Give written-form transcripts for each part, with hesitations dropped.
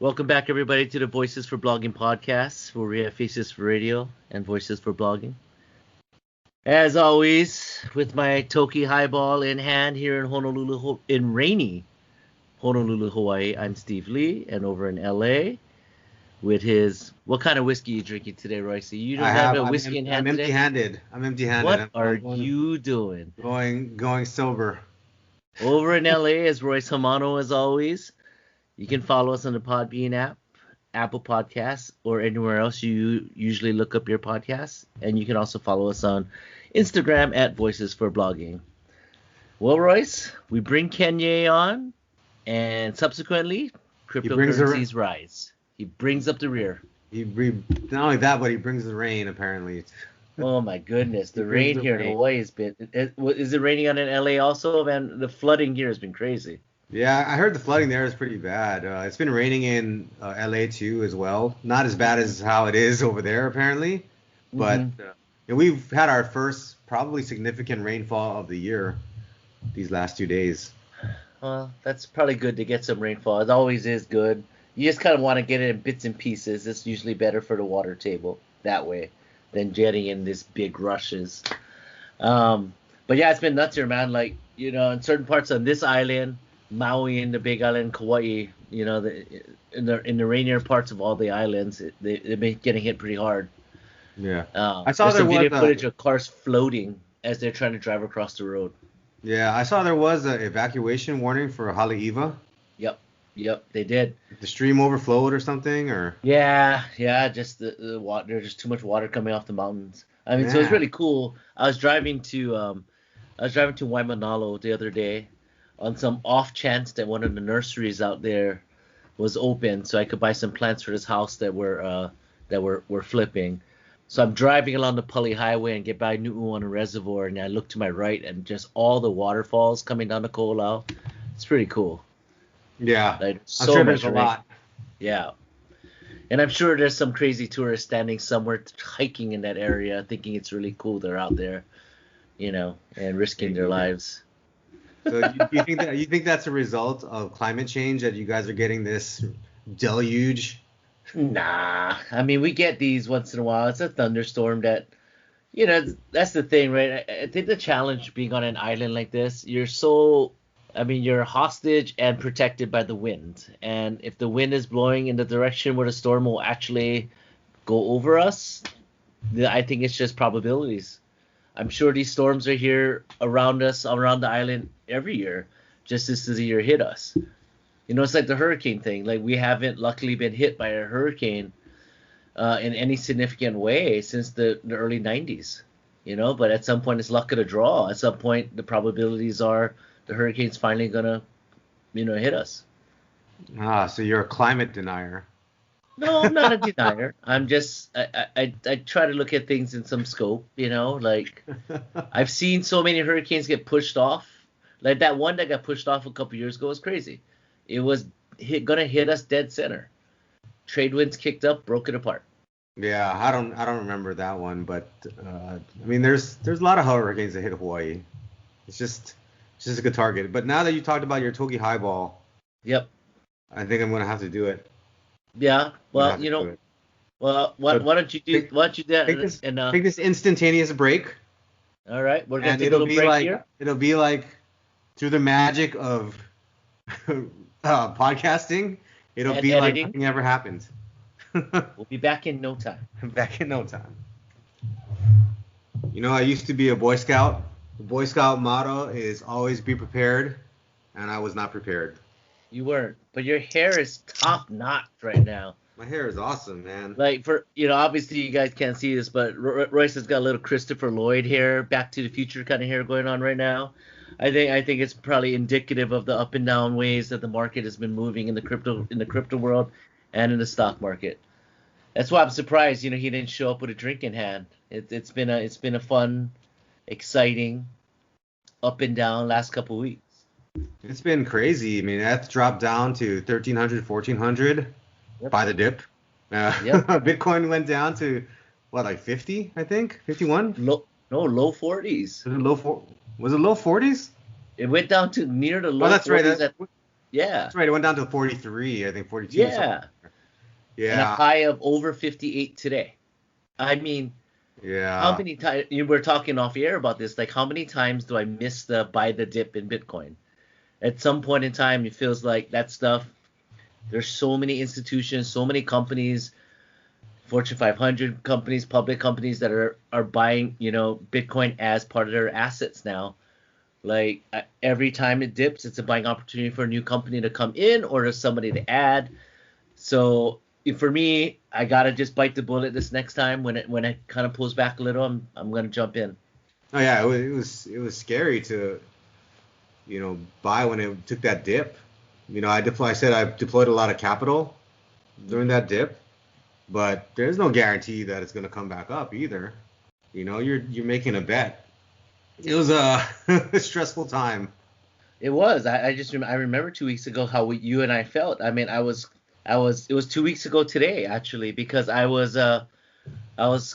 Welcome back, everybody, to the Voices for Blogging podcast, where we have faces for radio and voices for blogging. As always, with my Toki highball in hand here in Honolulu, in rainy Honolulu, Hawaii, I'm Steve Lee, and over in LA with his, what kind of whiskey are you drinking today, Royce? You don't have a whiskey in hand today? I'm empty-handed. What are you doing? Going sober. Over in LA is Royce Hamano, as always. You can follow us on the Podbean app, Apple Podcasts, or anywhere else you usually look up your podcasts. And you can also follow us on Instagram at Voices for Blogging. Well, Royce, we bring Kanye on, and subsequently, cryptocurrencies rise. He brings up the rear. Not only that, but he brings the rain, apparently. Oh, my goodness. The rain here in Hawaii has been... Is it raining on in LA also? Man, the flooding here has been crazy. Yeah, I heard the flooding there is pretty bad. It's been raining in LA too as well. Not as bad as how it is over there apparently, but we've had our first probably significant rainfall of the year these last 2 days. Well, that's probably good to get some rainfall. It always is good. You just kind of want to get it in bits and pieces. It's usually better for the water table that way than getting in these big rushes. But yeah, it's been nuts here, man. Like, you know, in certain parts on this island, Maui and the Big Island, Kauai, you know, in the rainier parts of all the islands, they've been getting hit pretty hard. Yeah, I saw there was video footage of cars floating as they're trying to drive across the road. Yeah, I saw there was an evacuation warning for Haleiwa. Yep, they did. The stream overflowed or something, or? Yeah, just the water. There's just too much water coming off the mountains. I mean, so it's really cool. I was driving to Waimanalo the other day, on some off chance that one of the nurseries out there was open, so I could buy some plants for this house that were flipping. So I'm driving along the Pali Highway and get by Nu'uanu Reservoir, and I look to my right and just all the waterfalls coming down the Ko'olau. It's pretty cool. Yeah, like, I'm sure there's a lot. Yeah, and I'm sure there's some crazy tourists standing somewhere hiking in that area, thinking it's really cool they're out there, you know, and risking their lives. So you think that's a result of climate change that you guys are getting this deluge? Nah, I mean, we get these once in a while. It's a thunderstorm that, you know, that's the thing, right? I think the challenge being on an island like this, you're hostage and protected by the wind. And if the wind is blowing in the direction where the storm will actually go over us, I think it's just probabilities. I'm sure these storms are here around us, around the island every year, just as the year hit us. You know, it's like the hurricane thing. Like, we haven't luckily been hit by a hurricane in any significant way since the early 90s, you know, but at some point it's luck of the draw. At some point the probabilities are the hurricane's finally going to, you know, hit us. So you're a climate denier. No, I'm not a denier. I'm just I try to look at things in some scope, you know, like I've seen so many hurricanes get pushed off. Like that one that got pushed off a couple years ago was crazy. It was gonna hit us dead center. Trade winds kicked up, broke it apart. Yeah, I don't remember that one, but I mean there's a lot of hurricanes that hit Hawaii. It's just a good target. But now that you talked about your Toki highball, yep, I think I'm gonna have to do it. Yeah, well, you know, well, why don't you do that? Take this instantaneous break. All right, we're gonna take a little break here. It'll be like through the magic of podcasting. It'll be editing. Like nothing ever happened. We'll be back in no time. You know, I used to be a Boy Scout. The Boy Scout motto is always be prepared, and I was not prepared. You weren't, but your hair is top notch right now. My hair is awesome, man. Like, for, you know, obviously you guys can't see this, but Royce has got a little Christopher Lloyd hair, Back to the Future kind of hair going on right now. I think it's probably indicative of the up and down ways that the market has been moving in the crypto world and in the stock market. That's why I'm surprised, you know, he didn't show up with a drink in hand. It's been a fun, exciting, up and down last couple of weeks. It's been crazy. I mean, that's dropped down to 1,300, 1,400 by the dip. Bitcoin went down to, what, like 50, I think? 51? Low 40s. Was it low 40s? It went down to near the low 40s. That's right. Yeah. That's right. It went down to 43, I think 42 or something. Yeah. And a Yeah. high of over 58 today. I mean, how Yeah. many times you were talking off air about this? Like, how many times do I miss the buy the dip in Bitcoin? At some point in time, it feels like that stuff. There's so many institutions, so many companies, Fortune 500 companies, public companies that are buying, Bitcoin as part of their assets now. Like every time it dips, it's a buying opportunity for a new company to come in or to somebody to add. So for me, I gotta just bite the bullet this next time when it kind of pulls back a little. I'm gonna jump in. Oh yeah, it was scary to buy when it took that dip. I said I deployed a lot of capital during that dip, but there's no guarantee that it's gonna come back up either. You're making a bet. It was a stressful time. It was. I remember 2 weeks ago how you and I felt. I mean, it was 2 weeks ago today actually because I was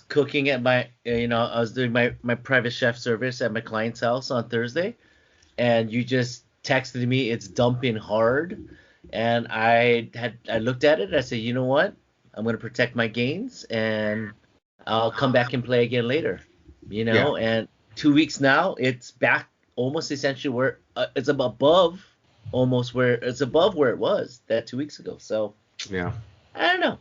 cooking at I was doing my private chef service at my client's house on Thursday, and you just texted me it's dumping hard, and I looked at it. I said, you know what? I'm gonna protect my gains, and I'll come back and play again later. Yeah, And 2 weeks now, it's back almost essentially where it's above where it was that 2 weeks ago. So yeah. I don't know.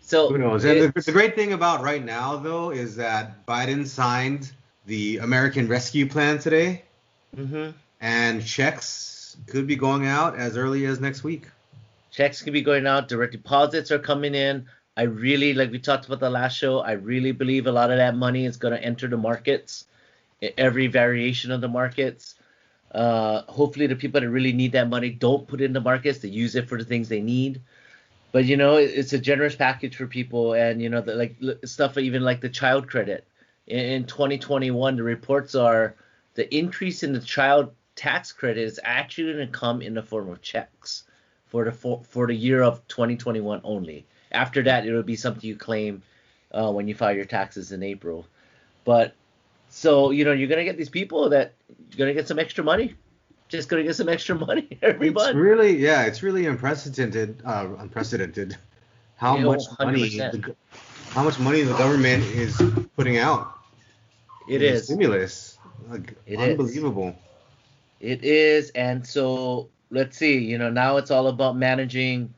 So Who knows? And the great thing about right now, though, is that Biden signed the American Rescue Plan today, hmm and checks could be going out as early as next week. checks can be going out, direct deposits are coming in. I really, like we talked about the last show, I really believe a lot of that money is going to enter the markets, every variation of the markets. Hopefully the people that really need that money don't put it in the markets. They use it for the things they need. But it's a generous package for people, and like stuff even like the child credit. In 2021, the reports are the increase in the child tax credit is actually going to come in the form of checks for the year of 2021 only. After that, it will be something you claim when you file your taxes in April. But so you're going to get these people that you're going to get some extra money. Just going to get some extra money every month. It's really unprecedented how much money 100%. how much money the government is putting out It in the is. stimulus. Like, It is. unbelievable. It is. And so let's see, now it's all about managing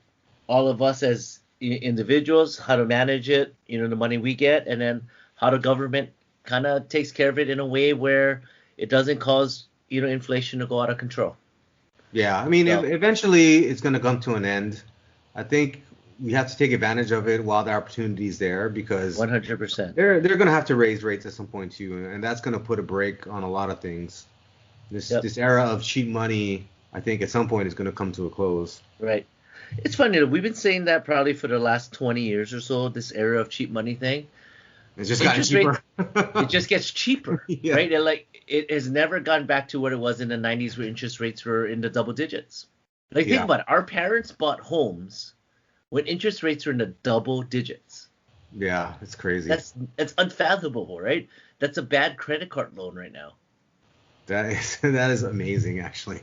all of us as individuals, how to manage it, the money we get, and then how the government kind of takes care of it in a way where it doesn't cause, inflation to go out of control. Yeah, I mean, So eventually it's going to come to an end. I think we have to take advantage of it while the opportunity is there, because 100%. they're going to have to raise rates at some point too, and that's going to put a break on a lot of things. Yep. This era of cheap money, I think at some point is going to come to a close. Right. It's funny, we've been saying that probably for the last 20 years or so, this era of cheap money thing. It's just gotten Interest rate, cheaper. it just gets cheaper, Yeah. right? It has never gone back to what it was in the 90s where interest rates were in the double digits. Like, think Yeah. about it. Our parents bought homes when interest rates were in the double digits. Yeah, it's crazy. That's unfathomable, right? That's a bad credit card loan right now. That is amazing, actually.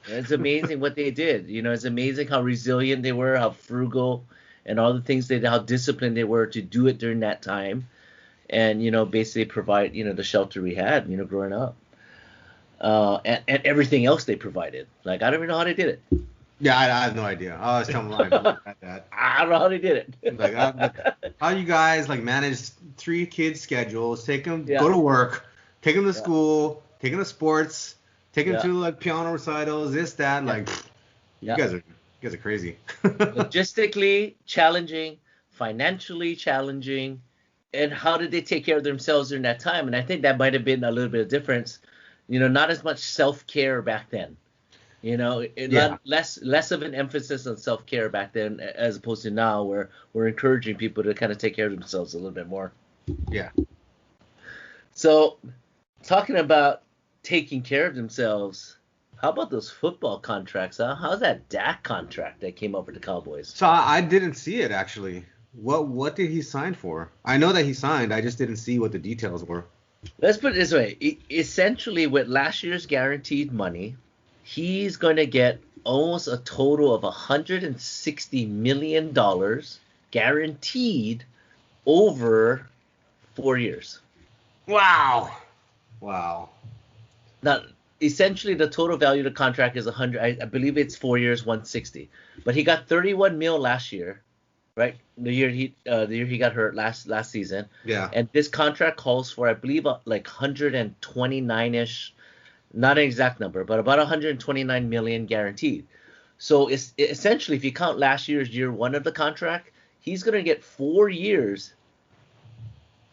It's amazing what they did. It's amazing how resilient they were, how frugal, and all the things they did, how disciplined they were to do it during that time, and basically provide the shelter we had growing up, and everything else they provided. Like, I don't even know how they did it. Yeah, I have no idea. I was telling my about that. I don't know how they did it. Like, how you guys manage 3 kids' schedules? Take them, Yeah. go to work, take them to Yeah. school, take them to sports, take them Yeah. to piano recitals, this, that. Yeah. Like, Yeah. you guys are crazy. Logistically challenging, financially challenging, and how did they take care of themselves during that time? And I think that might have been a little bit of difference. Not as much self-care back then. Yeah. Less of an emphasis on self-care back then as opposed to now, where we're encouraging people to kind of take care of themselves a little bit more. Yeah. So, talking about taking care of themselves, how about those football contracts, huh? How's that Dak contract that came up with the Cowboys? So I didn't see it, actually. What did he sign for? I know that he signed. I just didn't see what the details were. Let's put it this way. Essentially, with last year's guaranteed money, he's going to get almost a total of $160 million guaranteed over 4 years. Wow. Wow. Now, essentially, the total value of the contract is 100. I believe it's 4 years, 160. But he got 31 mil last year, right? The year he got hurt last season. Yeah. And this contract calls for, I believe, like 129-ish, not an exact number, but about 129 million guaranteed. So it's essentially, if you count last year one of the contract, he's gonna get 4 years,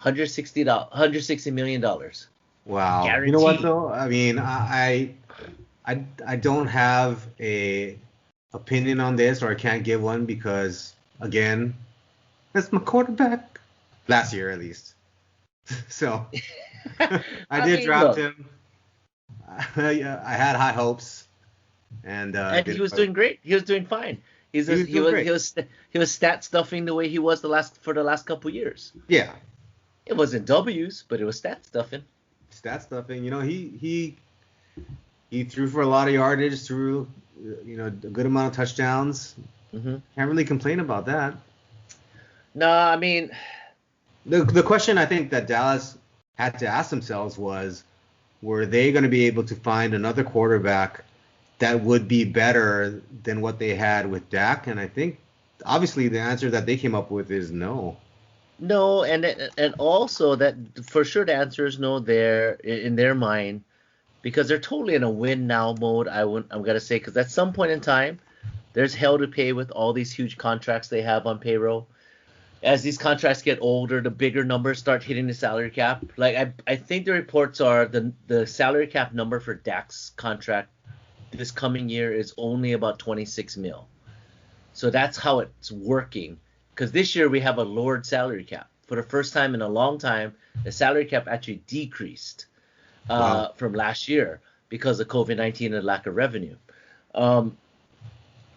$160 million Wow. guaranteed. You know what though? I mean, I don't have a opinion on this, or I can't give one because again, that's my quarterback. Last year at least. So I did draft him. I had high hopes, and he was doing great. He was doing fine. He was stat stuffing the way he was for the last couple years. Yeah. It wasn't W's, but it was stat stuffing. Stat stuffing. You know, he threw for a lot of yardage, threw a good amount of touchdowns. Mm-hmm. Can't really complain about that. No, I mean, the question I think that Dallas had to ask themselves was, were they going to be able to find another quarterback that would be better than what they had with Dak? And I think obviously the answer that they came up with is no. No, and also that for sure the answer is no there in their mind, because they're totally in a win now mode. I'm gonna say, because at some point in time, there's hell to pay with all these huge contracts they have on payroll. As these contracts get older, the bigger numbers start hitting the salary cap. Like I think the reports are the salary cap number for Dak's contract this coming year is only about 26 mil. So that's how it's working. Because this year we have a lowered salary cap. For the first time in a long time, the salary cap actually decreased from last year because of COVID-19 and lack of revenue.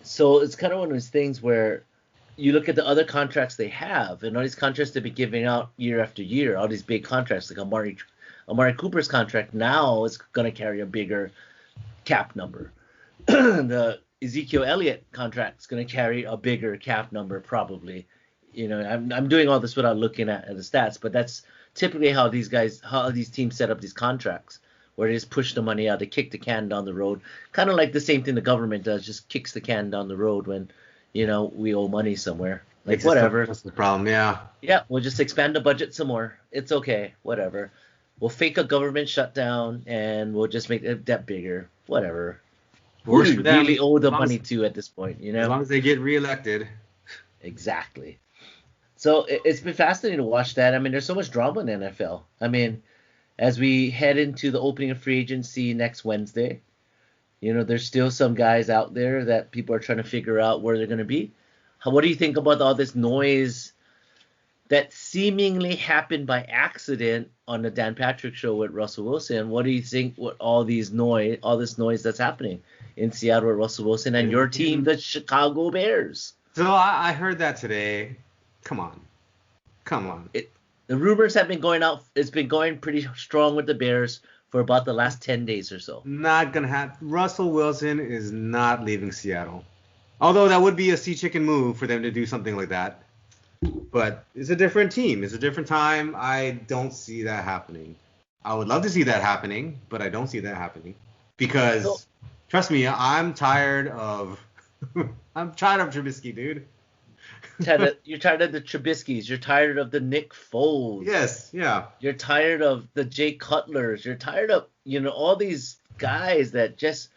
So it's kind of one of those things where you look at the other contracts they have, and all these contracts they've been giving out year after year, all these big contracts, like Amari Cooper's contract now is going to carry a bigger cap number. The Ezekiel Elliott contract is going to carry a bigger cap number probably. I'm doing all this without looking at the stats, but that's typically how these teams set up these contracts, where they just push the money out, they kick the can down the road, kind of like the same thing the government does, just kicks the can down the road when we owe money somewhere. Like, whatever. That's the problem, yeah. Yeah, we'll just expand the budget some more. It's okay, whatever. We'll fake a government shutdown and we'll just make the debt bigger. Whatever. Who do we really owe the money to at this point, As long as they get reelected. Exactly. So it's been fascinating to watch that. I mean, there's so much drama in the NFL. I mean, as we head into the opening of free agency next Wednesday, there's still some guys out there that people are trying to figure out where they're going to be. What do you think about all this noise that seemingly happened by accident on the Dan Patrick Show with Russell Wilson? What do you think? What all this noise that's happening in Seattle with Russell Wilson and your team, the Chicago Bears? So I heard that today. Come on. The rumors have been going out. It's been going pretty strong with the Bears for about the last 10 days or so. Not going to happen. Russell Wilson is not leaving Seattle. Although that would be a sea chicken move for them to do something like that. But it's a different team. It's a different time. I don't see that happening. I would love to see that happening, but I don't see that happening. Because, trust me, I'm tired of Trubisky, dude. You're tired of the Trubiskys. You're tired of the Nick Foles. Yes, yeah. You're tired of the Jay Cutlers. You're tired of, all these guys that just,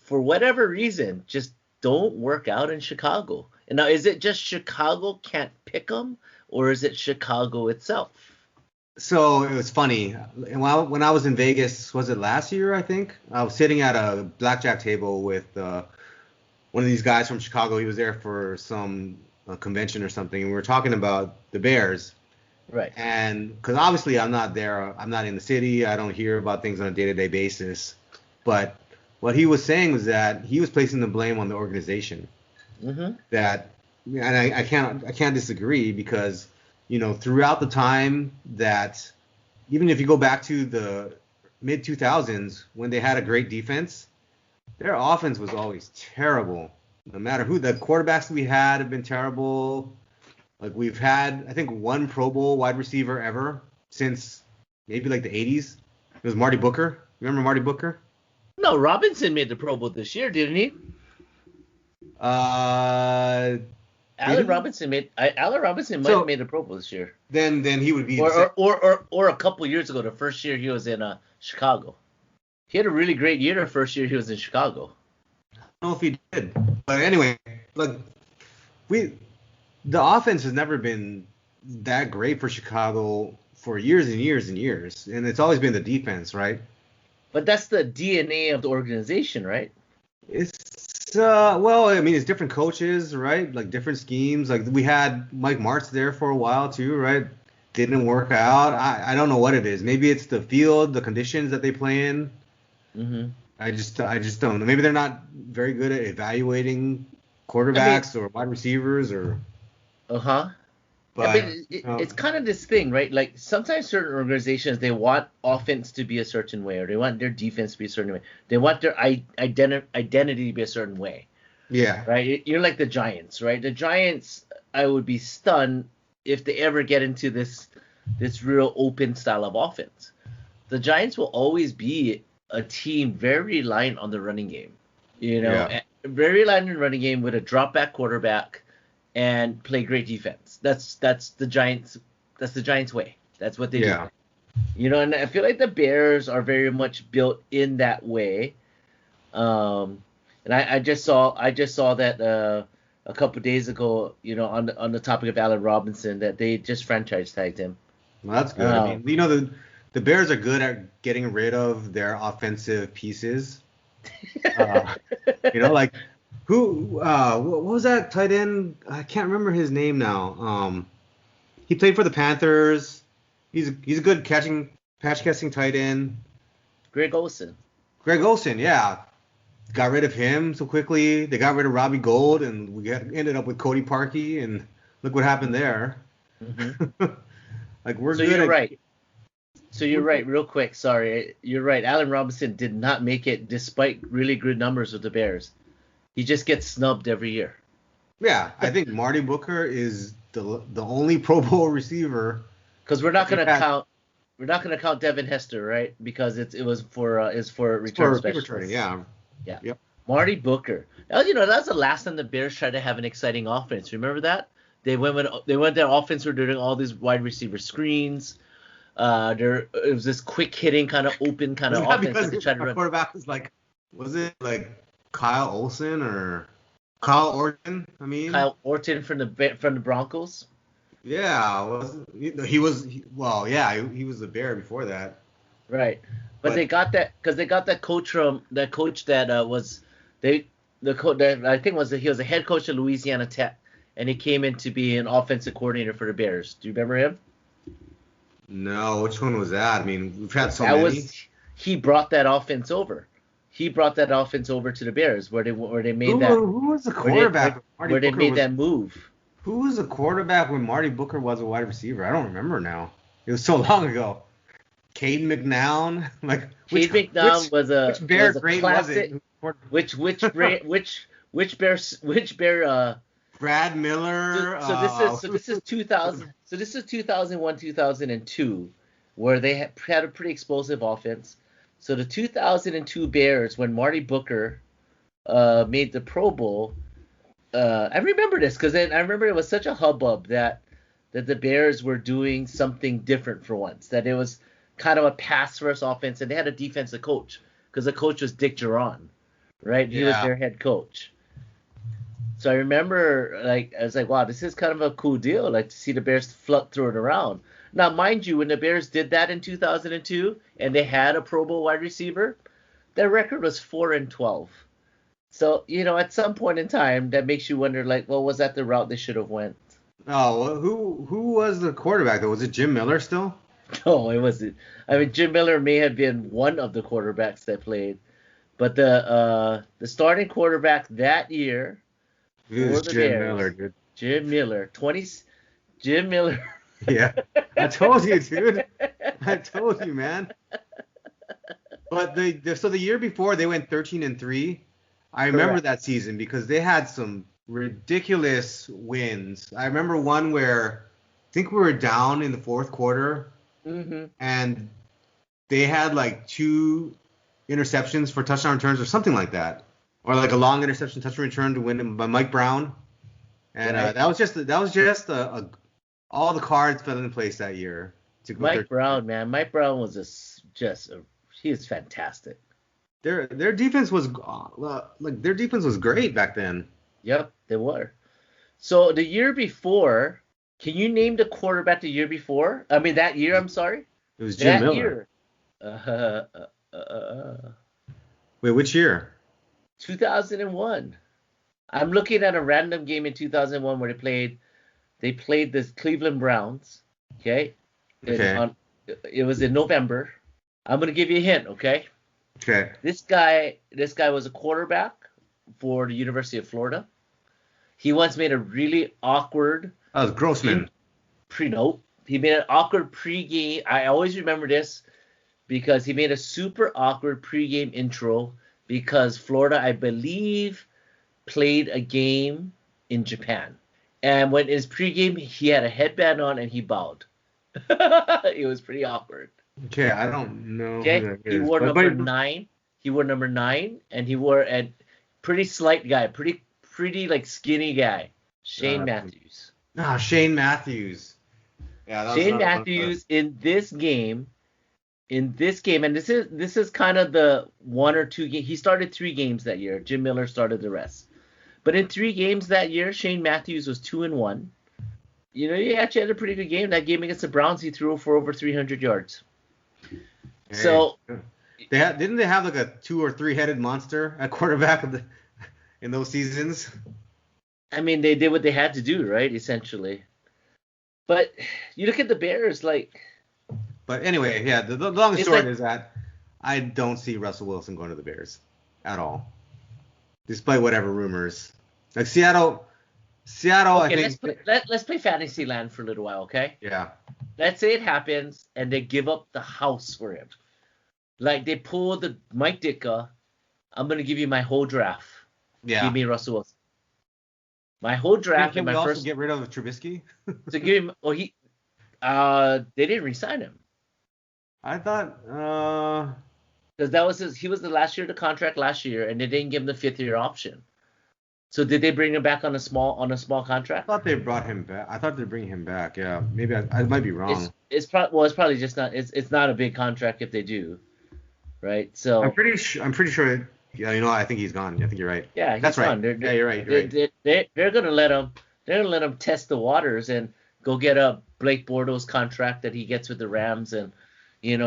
for whatever reason, just don't work out in Chicago. And now, is it just Chicago can't pick them, or is it Chicago itself? So it was funny. When I was in Vegas, was it last year, I think? I was sitting at a blackjack table with one of these guys from Chicago. He was there for some convention or something, and we were talking about the Bears. Right. And because obviously I'm not there, I'm not in the city, I don't hear about things on a day-to-day basis. But what he was saying was that he was placing the blame on the organization. Mm-hmm. And I can't disagree, because throughout the time that, even if you go back to the mid 2000s when they had a great defense, their offense was always terrible. No matter who the quarterbacks we had have been terrible. Like we've had, I think, one Pro Bowl wide receiver ever since maybe like the 80s. It was Marty Booker. Remember Marty Booker? No, Robinson made the Pro Bowl this year, didn't he? Did he? Allen Robinson might have made the Pro Bowl this year. Then he would be or a couple years ago, the first year he was in Chicago. He had a really great year the first year he was in Chicago. I don't know if he did. But anyway, like the offense has never been that great for Chicago for years and years and years. And it's always been the defense, right? But that's the DNA of the organization, right? It's well, I mean, it's different coaches, right? Like different schemes. Like we had Mike Martz there for a while too, right? Didn't work out. I don't know what it is. Maybe it's the field, the conditions that they play in. Mm-hmm. I just don't know. Maybe they're not very good at evaluating quarterbacks or wide receivers or. Uh-huh. But it's kind of this thing, right? Like sometimes certain organizations, they want offense to be a certain way, or they want their defense to be a certain way. They want their identity to be a certain way. Yeah. Right? You're like the Giants, right? The Giants, I would be stunned if they ever get into this real open style of offense. The Giants will always be a team very reliant on the running game. Very reliant on the running game with a drop back quarterback and play great defense. That's the Giants. That's the Giants' way. That's what they do. And I feel like the Bears are very much built in that way. And I just saw that a couple days ago, on the topic of Allen Robinson, that they just franchise tagged him. Well, that's good. I mean, the Bears are good at getting rid of their offensive pieces. Like. What was that tight end? I can't remember his name now. He played for the Panthers. He's a good patch catching tight end. Greg Olsen, yeah. Got rid of him so quickly. They got rid of Robbie Gould, and we ended up with Cody Parkey, and look what happened there. Mm-hmm. Like we're so good. You're right. So you're right. Real quick, sorry, you're right. Allen Robinson did not make it despite really good numbers with the Bears. He just gets snubbed every year. Yeah, I think Marty Booker is the only Pro Bowl receiver. Because we're not going to count Devin Hester, right? Because it's for return specialists. Returning, yeah. Yep. Marty Booker. Now, that's the last time the Bears tried to have an exciting offense. Remember that? They went their offense were doing all these wide receiver screens. It was this quick hitting kind of open kind of offense that they tried to run. Quarterback was it like Kyle Olsen or Kyle Orton? Kyle Orton from the Broncos. Yeah, he was the Bear before that. Right, but they got that because they got that coach that was he was a head coach at Louisiana Tech, and he came in to be an offensive coordinator for the Bears. Do you remember him? No, which one was that? I mean, we've had so many. He brought that offense over. He brought that offense over to the Bears, where they made that. Who was the quarterback? Where they made that move. Who was the quarterback when Marty Booker was a wide receiver? I don't remember now. It was so long ago. Caden McNown, Caden McNown was a Bear grade was it? Which Bear? Brad Miller. So this is 2000. So this is 2001, 2002, where they had a pretty explosive offense. So the 2002 Bears, when Marty Booker made the Pro Bowl, I remember this because I remember it was such a hubbub that the Bears were doing something different for once. That it was kind of a pass-first offense, and they had a defensive coach because the coach was Dick Duran, right? He was their head coach. So I remember, I was like, wow, this is kind of a cool deal, to see the Bears throw it around. Now, mind you, when the Bears did that in 2002 and they had a Pro Bowl wide receiver, their record was 4-12. So, at some point in time, that makes you wonder, was that the route they should have went? Oh, well, who was the quarterback, though? Was it Jim Miller still? No, it wasn't. I mean, Jim Miller may have been one of the quarterbacks that played. But the starting quarterback that year was Jim Miller, dude. Jim Miller. Jim Miller. Yeah. I told you, dude. I told you, man. But so the year before they went 13-3. I remember Correct. that season because they had some ridiculous wins. I remember one where I think we were down in the fourth quarter Mm-hmm. and they had like two interceptions for touchdown returns or something like that, or like a long interception touchdown return to win by Mike Brown. And Right. that was just all the cards fell into place that year to go Mike 13. Brown, man. Mike Brown was he is fantastic. Their defense was their defense was great back then. Yep, they were. So the year before, can you name the quarterback the year before? I mean that year. I'm sorry. It was Jim That Miller. year. Uh, uh, uh, Wait, which year? 2001. I'm looking at a random game in 2001 where they played the Cleveland Browns. Okay. Okay. It was in November. I'm gonna give you a hint. Okay. Okay. This guy was a quarterback for the University of Florida. He once made a really awkward That was Grossman. pre-note. He made an awkward pre-game. I always remember this because he made a super awkward pre-game intro because Florida, I believe, played a game in Japan. And when his pre-game, he had a headband on and he bowed. It was pretty awkward. Okay, I don't know who Okay, that he is. wore number But 9. He wore number 9, and he wore a pretty slight guy, pretty like skinny guy, Shane Matthews. Shane Matthews. Yeah, that was Shane another one of the. Matthews in this game, and this is kind of the one or two game. He started 3 games that year. Jim Miller started the rest. But in 3 games that year, Shane Matthews was 2-1. He actually had a pretty good game. That game against the Browns, he threw for over 300 yards. Hey, So didn't they have like a 2 or 3 headed monster at quarterback in those seasons? I mean, they did what they had to do, right? Essentially. But you look at the Bears, like. But anyway, yeah, the long and It's short like. is that I don't see Russell Wilson going to the Bears at all, despite whatever rumors. Like Seattle, I Okay, think. let's play Fantasyland for a little while, okay? Yeah. Let's say it happens and they give up the house for him. Like they pull the Mike Ditka. I'm gonna give you my whole draft. Yeah. Give me Russell Wilson. My whole draft Can in we my also first get rid of Trubisky? to give him. Oh, they didn't resign him I thought. because that was he was the last year of the contract last year, and they didn't give him the 5th-year option. So did they bring him back on a small I contract? thought they brought him back. I thought they'd bring him back. Yeah, maybe I might be wrong. It's probably just not. It's not a big contract if they do, right? I'm So pretty sure. Yeah, I think he's gone. I think you're right. yeah, he's That's right. gone. Yeah, you're right. You're right. They're gonna let him. They're gonna let him test the waters and go get a Blake Bortles contract that he gets with the Rams and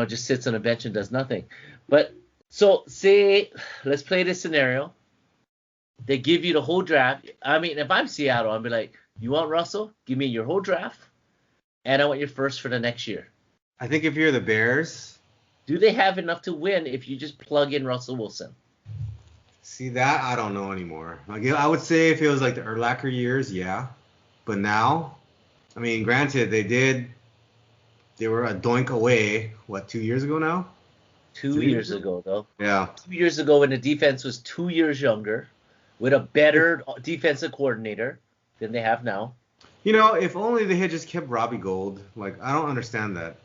just sits on a bench and does nothing. But so say let's play this scenario. They give you the whole draft. I mean, if I'm Seattle, I'd be like, you want Russell? Give me your whole draft, and I want your first for the next year. I think if you're the Bears, Do they have enough to win if you just plug in Russell Wilson? see that I don't know anymore. Like I would say if it was like the Urlacher years, yeah. But now, I mean, granted they were a doink away. What, 2 years ago now? 2 years ago, though. Yeah. 2 years ago when the defense was 2 years younger, with a better defensive coordinator than they have now. If only they had just kept Robbie Gold. Like I don't understand that.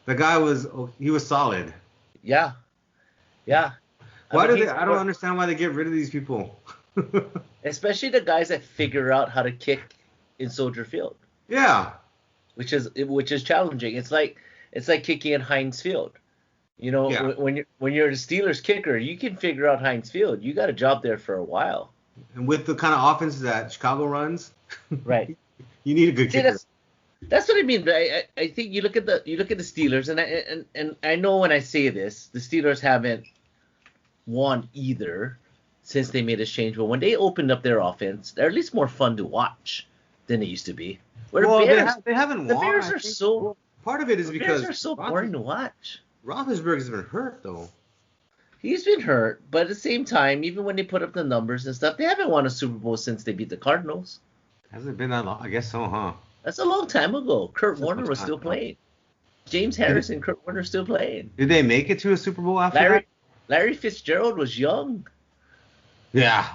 The guy was solid. Yeah. Yeah. I don't understand why they get rid of these people. Especially the guys that figure out how to kick in Soldier Field, Yeah. which is challenging. It's like kicking in Heinz Field. Yeah. When you're the Steelers kicker, you can figure out Heinz Field. You got a job there for a while. And with the kind of offense that Chicago runs, Right. you need a good kicker. That's what I mean. I think you look at the Steelers, and I know when I say this, the Steelers haven't won either since they made this change. But when they opened up their offense, they're at least more fun to watch than they used to be. Where Well, the Bears, they haven't the won. Bears I are think. so Well, part of it is the because Bears are so boring to watch. Roethlisberger's been hurt though. He's been hurt, but at the same time, even when they put up the numbers and stuff, they haven't won a Super Bowl since they beat the Cardinals. Hasn't been that long. I guess so, huh? That's a long time ago. Kurt That's a Warner long was time, still huh? playing. James Harris and Kurt Warner still playing. Did they make it to a Super Bowl after Larry Larry Fitzgerald was young. that? Yeah.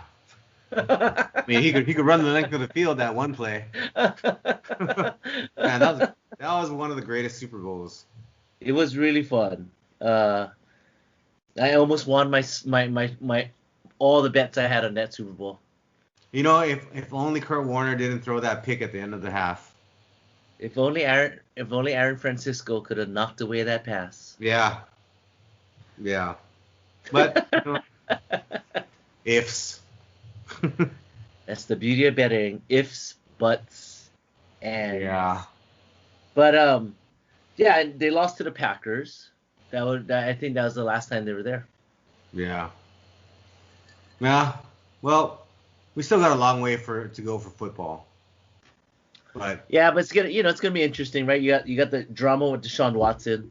I mean, he could run the length of the field that one play. Man, that was one of the greatest Super Bowls. It was really fun. I almost won my all the bets I had on that Super Bowl. You know, if only Kurt Warner didn't throw that pick at the end of the half. If only Aaron Francisco could have knocked away that pass. Yeah. Yeah. But ifs. That's the beauty of betting. Ifs, buts, and Yeah. But yeah, they lost to the Packers. I think that was the last time they were there. Yeah. Yeah. Well, we still got a long way to go for football. But yeah, but it's gonna be interesting, right? You got the drama with Deshaun Watson,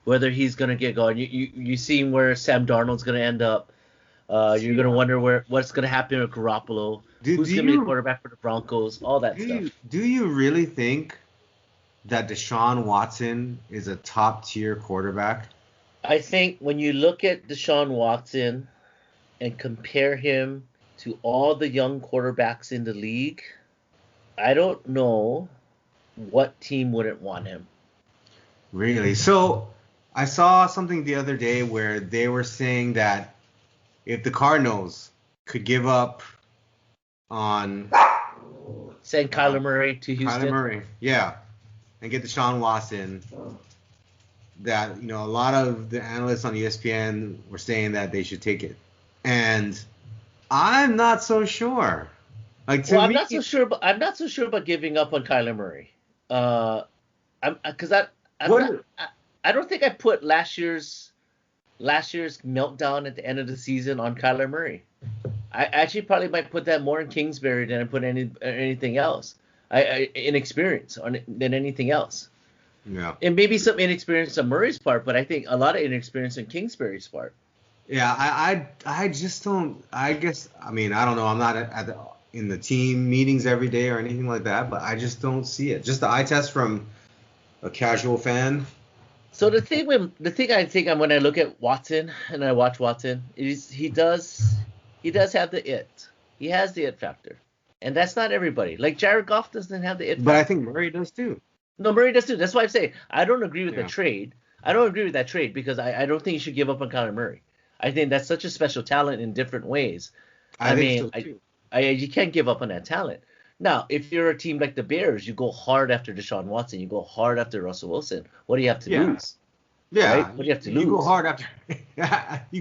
whether he's gonna get going. You seen where Sam Darnold's gonna end up. You're gonna wonder what's gonna happen with Garoppolo. Who's gonna be the quarterback for the Broncos? All that stuff. Do you really think that Deshaun Watson is a top tier quarterback? I think when you look at Deshaun Watson and compare him to all the young quarterbacks in the league, I don't know what team wouldn't want him. Really? So I saw something the other day where they were saying that if the Cardinals could give up on send Kyler Murray to Houston. Kyler Murray, yeah, and get Deshaun Watson, that a lot of the analysts on ESPN were saying that they should take it, and I'm not so sure. Like I'm not so sure about giving up on Kyler Murray. I don't think I put last year's meltdown at the end of the season on Kyler Murray. I actually probably might put that more in Kingsbury than I put anything else. Inexperience than anything else. Yeah. And maybe some inexperience on Murray's part, but I think a lot of inexperience on Kingsbury's part. Yeah, I just don't. I guess I don't know. I'm not in the team meetings every day or anything like that, but I just don't see it. Just the eye test from a casual fan. So the thing I think when I look at Watson and I watch Watson is he does have the it. He has the it factor, and that's not everybody. Like Jared Goff doesn't have the it factor. But I think Murray does too. No, Murray does too. That's why I'm saying I don't agree with the trade. I don't agree with that trade because I don't think you should give up on Kyler Murray. I think that's such a special talent in different ways. I mean, so too. You can't give up on that talent. Now, if you're a team like the Bears, you go hard after Deshaun Watson. You go hard after Russell Wilson. What do you have to lose? Yeah. Right? What do you have to lose? You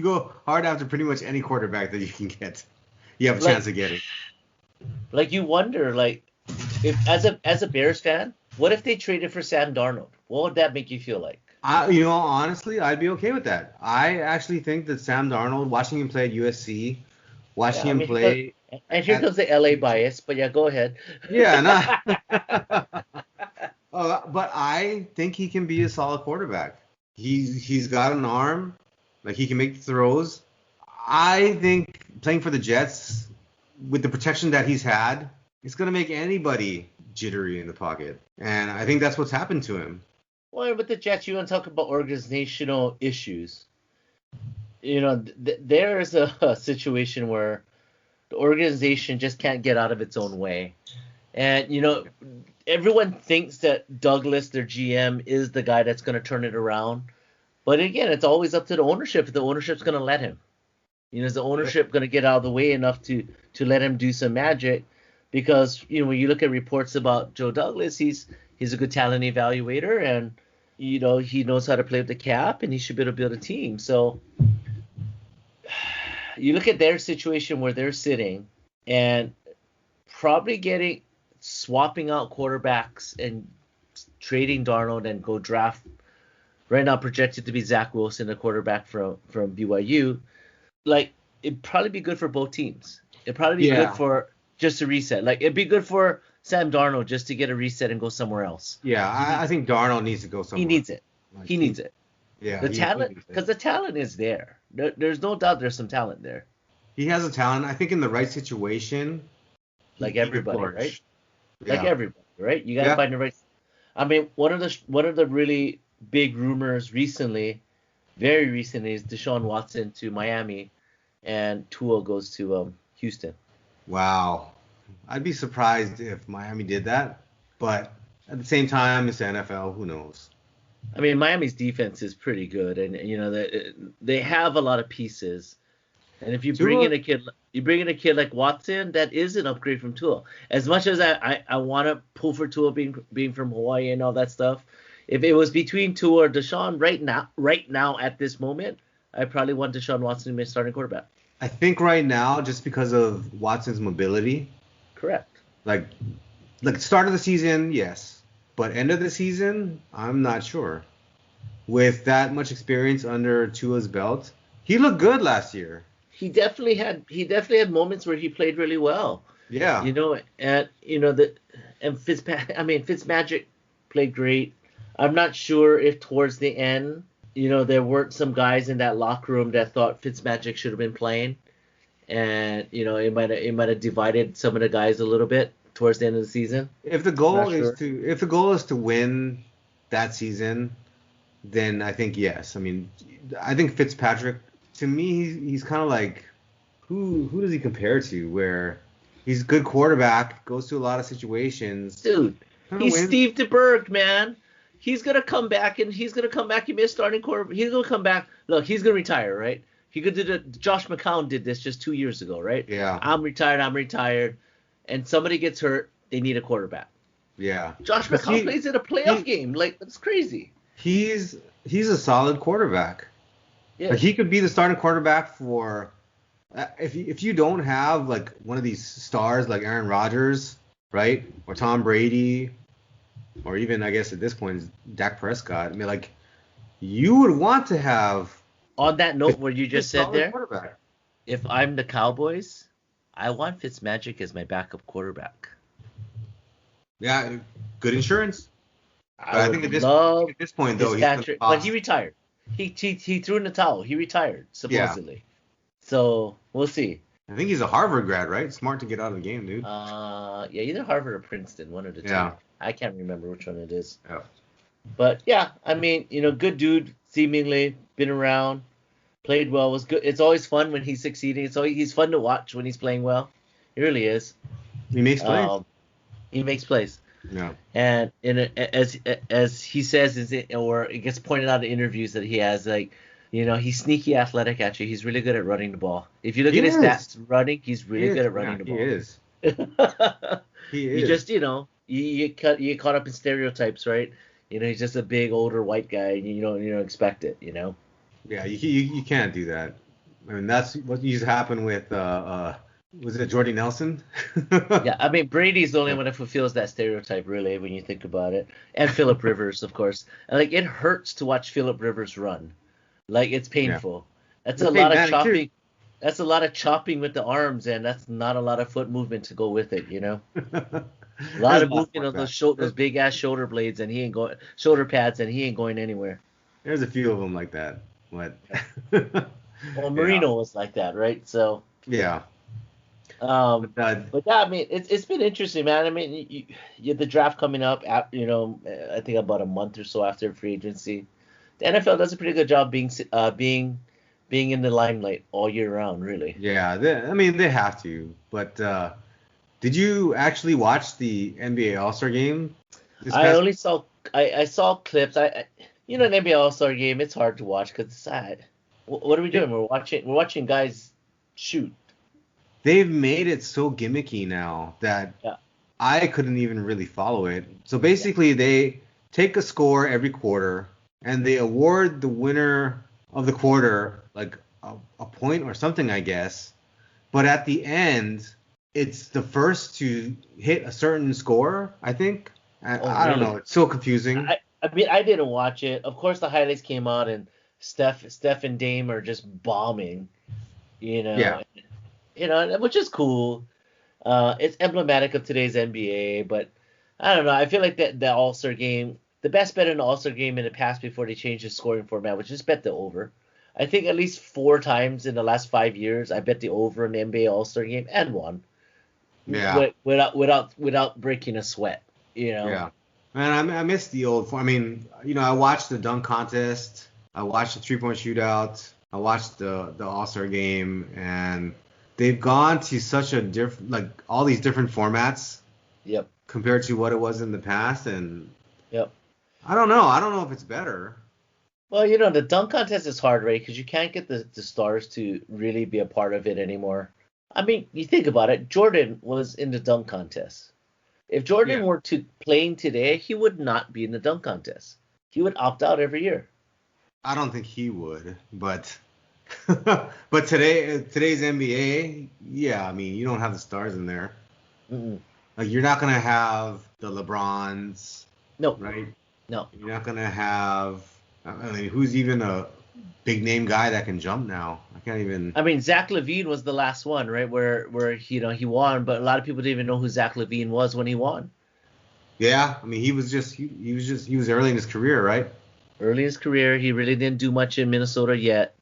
go hard after pretty much any quarterback that you can get. You have a chance of getting. Like you wonder, like if as a Bears fan, what if they traded for Sam Darnold? What would that make you feel like? Honestly, I'd be okay with that. I actually think that Sam Darnold, watching him play at USC, watching him play. And here comes the LA bias, but yeah, go ahead. Yeah, but I think he can be a solid quarterback. He's got an arm, like he can make the throws. I think playing for the Jets with the protection that he's had, it's gonna make anybody jittery in the pocket, and I think that's what's happened to him. Well, with the Jets, you want to talk about organizational issues. There is a situation where the organization just can't get out of its own way. And, everyone thinks that Douglas, their GM, is the guy that's going to turn it around. But again, it's always up to the ownership if the ownership's going to let him. Is the ownership going to get out of the way enough to let him do some magic? Because, when you look at reports about Joe Douglas, he's a good talent evaluator, and he knows how to play with the cap, and he should be able to build a team. So you look at their situation where they're sitting, and probably swapping out quarterbacks and trading Darnold and go draft right now projected to be Zach Wilson, a quarterback from BYU. Like it'd probably be good for both teams. It'd probably be good for just a reset. Like it'd be good for Sam Darnold just to get a reset and go somewhere else. Yeah, I think Darnold needs to go somewhere. He needs it. He needs it. Yeah. The talent, because the talent is there. There's no doubt there's some talent there. He has a talent. I think in the right situation. Like everybody, right? Yeah. Like everybody, right? You got to find the right. I mean, one of the really big rumors recently, very recently, is Deshaun Watson to Miami, and Tua goes to Houston. Wow. I'd be surprised if Miami did that, but at the same time, it's the NFL. Who knows? I mean, Miami's defense is pretty good, and they have a lot of pieces. And if Tua, you bring in a kid like Watson, that is an upgrade from Tua. As much as I want to pull for Tua being from Hawaii and all that stuff, if it was between Tua or Deshaun right now at this moment, I probably want Deshaun Watson to be starting quarterback. I think right now, just because of Watson's mobility, Correct. like start of the season, yes, but end of the season, I'm not sure. With that much experience under Tua's belt, he looked good last year. He definitely had moments where he played really well. Yeah. Fitzmagic played great. I'm not sure if towards the end, there weren't some guys in that locker room that thought Fitzmagic should have been playing, and it might have divided some of the guys a little bit towards the end of the season. If the goal is to win that season, then I think yes. I mean, I think Fitzpatrick, to me, he's kind of like, who does he compare to? Where he's a good quarterback, goes to a lot of situations. Dude, he's wins. Steve DeBerg, man. He's gonna come back and be a starting quarterback. He's gonna come back. Look, he's gonna retire, right? He could do Josh McCown did this just 2 years ago, right? Yeah. I'm retired, and somebody gets hurt. They need a quarterback. Yeah. Josh McCown plays in a playoff game. Like, that's crazy. He's a solid quarterback. Yeah. Like, he could be the starting quarterback for if you don't have like one of these stars like Aaron Rodgers, right, or Tom Brady, or even I guess at this point Dak Prescott. I mean, like, you would want to have. On that note, what you just said there, quarterback. if I'm the Cowboys, I want Fitzmagic as my backup quarterback. Yeah, good insurance. But I think at this point though, but he retired. He threw in the towel. He retired supposedly. Yeah. So we'll see. I think he's a Harvard grad, right? Smart to get out of the game, dude. Yeah, either Harvard or Princeton, one of the two. Yeah. I can't remember which one it is. Yeah. But yeah, I mean, good dude, been around, played well, was good. It's always fun when he's succeeding. He's fun to watch when he's playing well. He really is. He makes plays. He makes plays. Yeah. And as he says, or it gets pointed out in interviews that he has, like, he's sneaky athletic. Actually, he's really good at running the ball. If you look at his stats running, he's really good at running the ball. He is. He is. You just, you get caught up in stereotypes, right? He's just a big older white guy, and you don't expect it, Yeah, you can't do that. I mean, that's what used to happen with was it Jordy Nelson? Yeah, I mean, Brady's the only one that fulfills that stereotype, really, when you think about it. And Phillip Rivers, of course. And, like, it hurts to watch Phillip Rivers run. Like, it's painful. Yeah. That's a lot of chopping. That's a lot of chopping with the arms, and that's not a lot of foot movement to go with it, A lot of movement on those big ass shoulder blades, and shoulder pads, and he ain't going anywhere. There's a few of them like that. What? Well, Marino was like that, right? So. Yeah. But yeah, I mean, it's been interesting, man. I mean, you have the draft coming up, I think about a month or so after free agency. The NFL does a pretty good job being in the limelight all year round, really. Yeah, they have to. But did you actually watch the NBA All-Star game? I saw clips. An NBA All-Star game, it's hard to watch because it's sad. What are we doing? We're watching guys shoot. They've made it so gimmicky now that I couldn't even really follow it. So basically, they take a score every quarter and they award the winner of the quarter like a point or something, I guess. But at the end, it's the first to hit a certain score, I think. I don't know. It's so confusing. I mean, I didn't watch it. Of course, the highlights came out and Steph and Dame are just bombing, Yeah. Which is cool. It's emblematic of today's NBA, but I don't know. I feel like the All-Star game, the best bet in the All-Star game in the past before they changed the scoring format was just bet the over. I think at least 4 times in the last 5 years I bet the over in the NBA All-Star game and won. Yeah. Without breaking a sweat, Yeah. Man, I miss the old form. I mean, I watched the dunk contest. I watched the three-point shootout. I watched the All-Star game, and they've gone to such a different, like all these different formats Yep. compared to what it was in the past. And Yep. I don't know. I don't know if it's better. Well, the dunk contest is hard, right? Because you can't get the stars to really be a part of it anymore. I mean, you think about it. Jordan was in the dunk contest. If Jordan Yeah. were to playing today, he would not be in the dunk contest. He would opt out every year. I don't think he would, but but today's NBA, yeah, I mean, you don't have the stars in there. Mm-mm. Like you're not gonna have the LeBrons, No, right? no. You're not gonna have. I mean, who's even a big name guy that can jump now? I can't even. I mean, Zach LaVine was the last one, right? Where he won, but a lot of people didn't even know who Zach LaVine was when he won. Yeah, I mean, he was early in his career, right? Early in his career, he really didn't do much in Minnesota yet.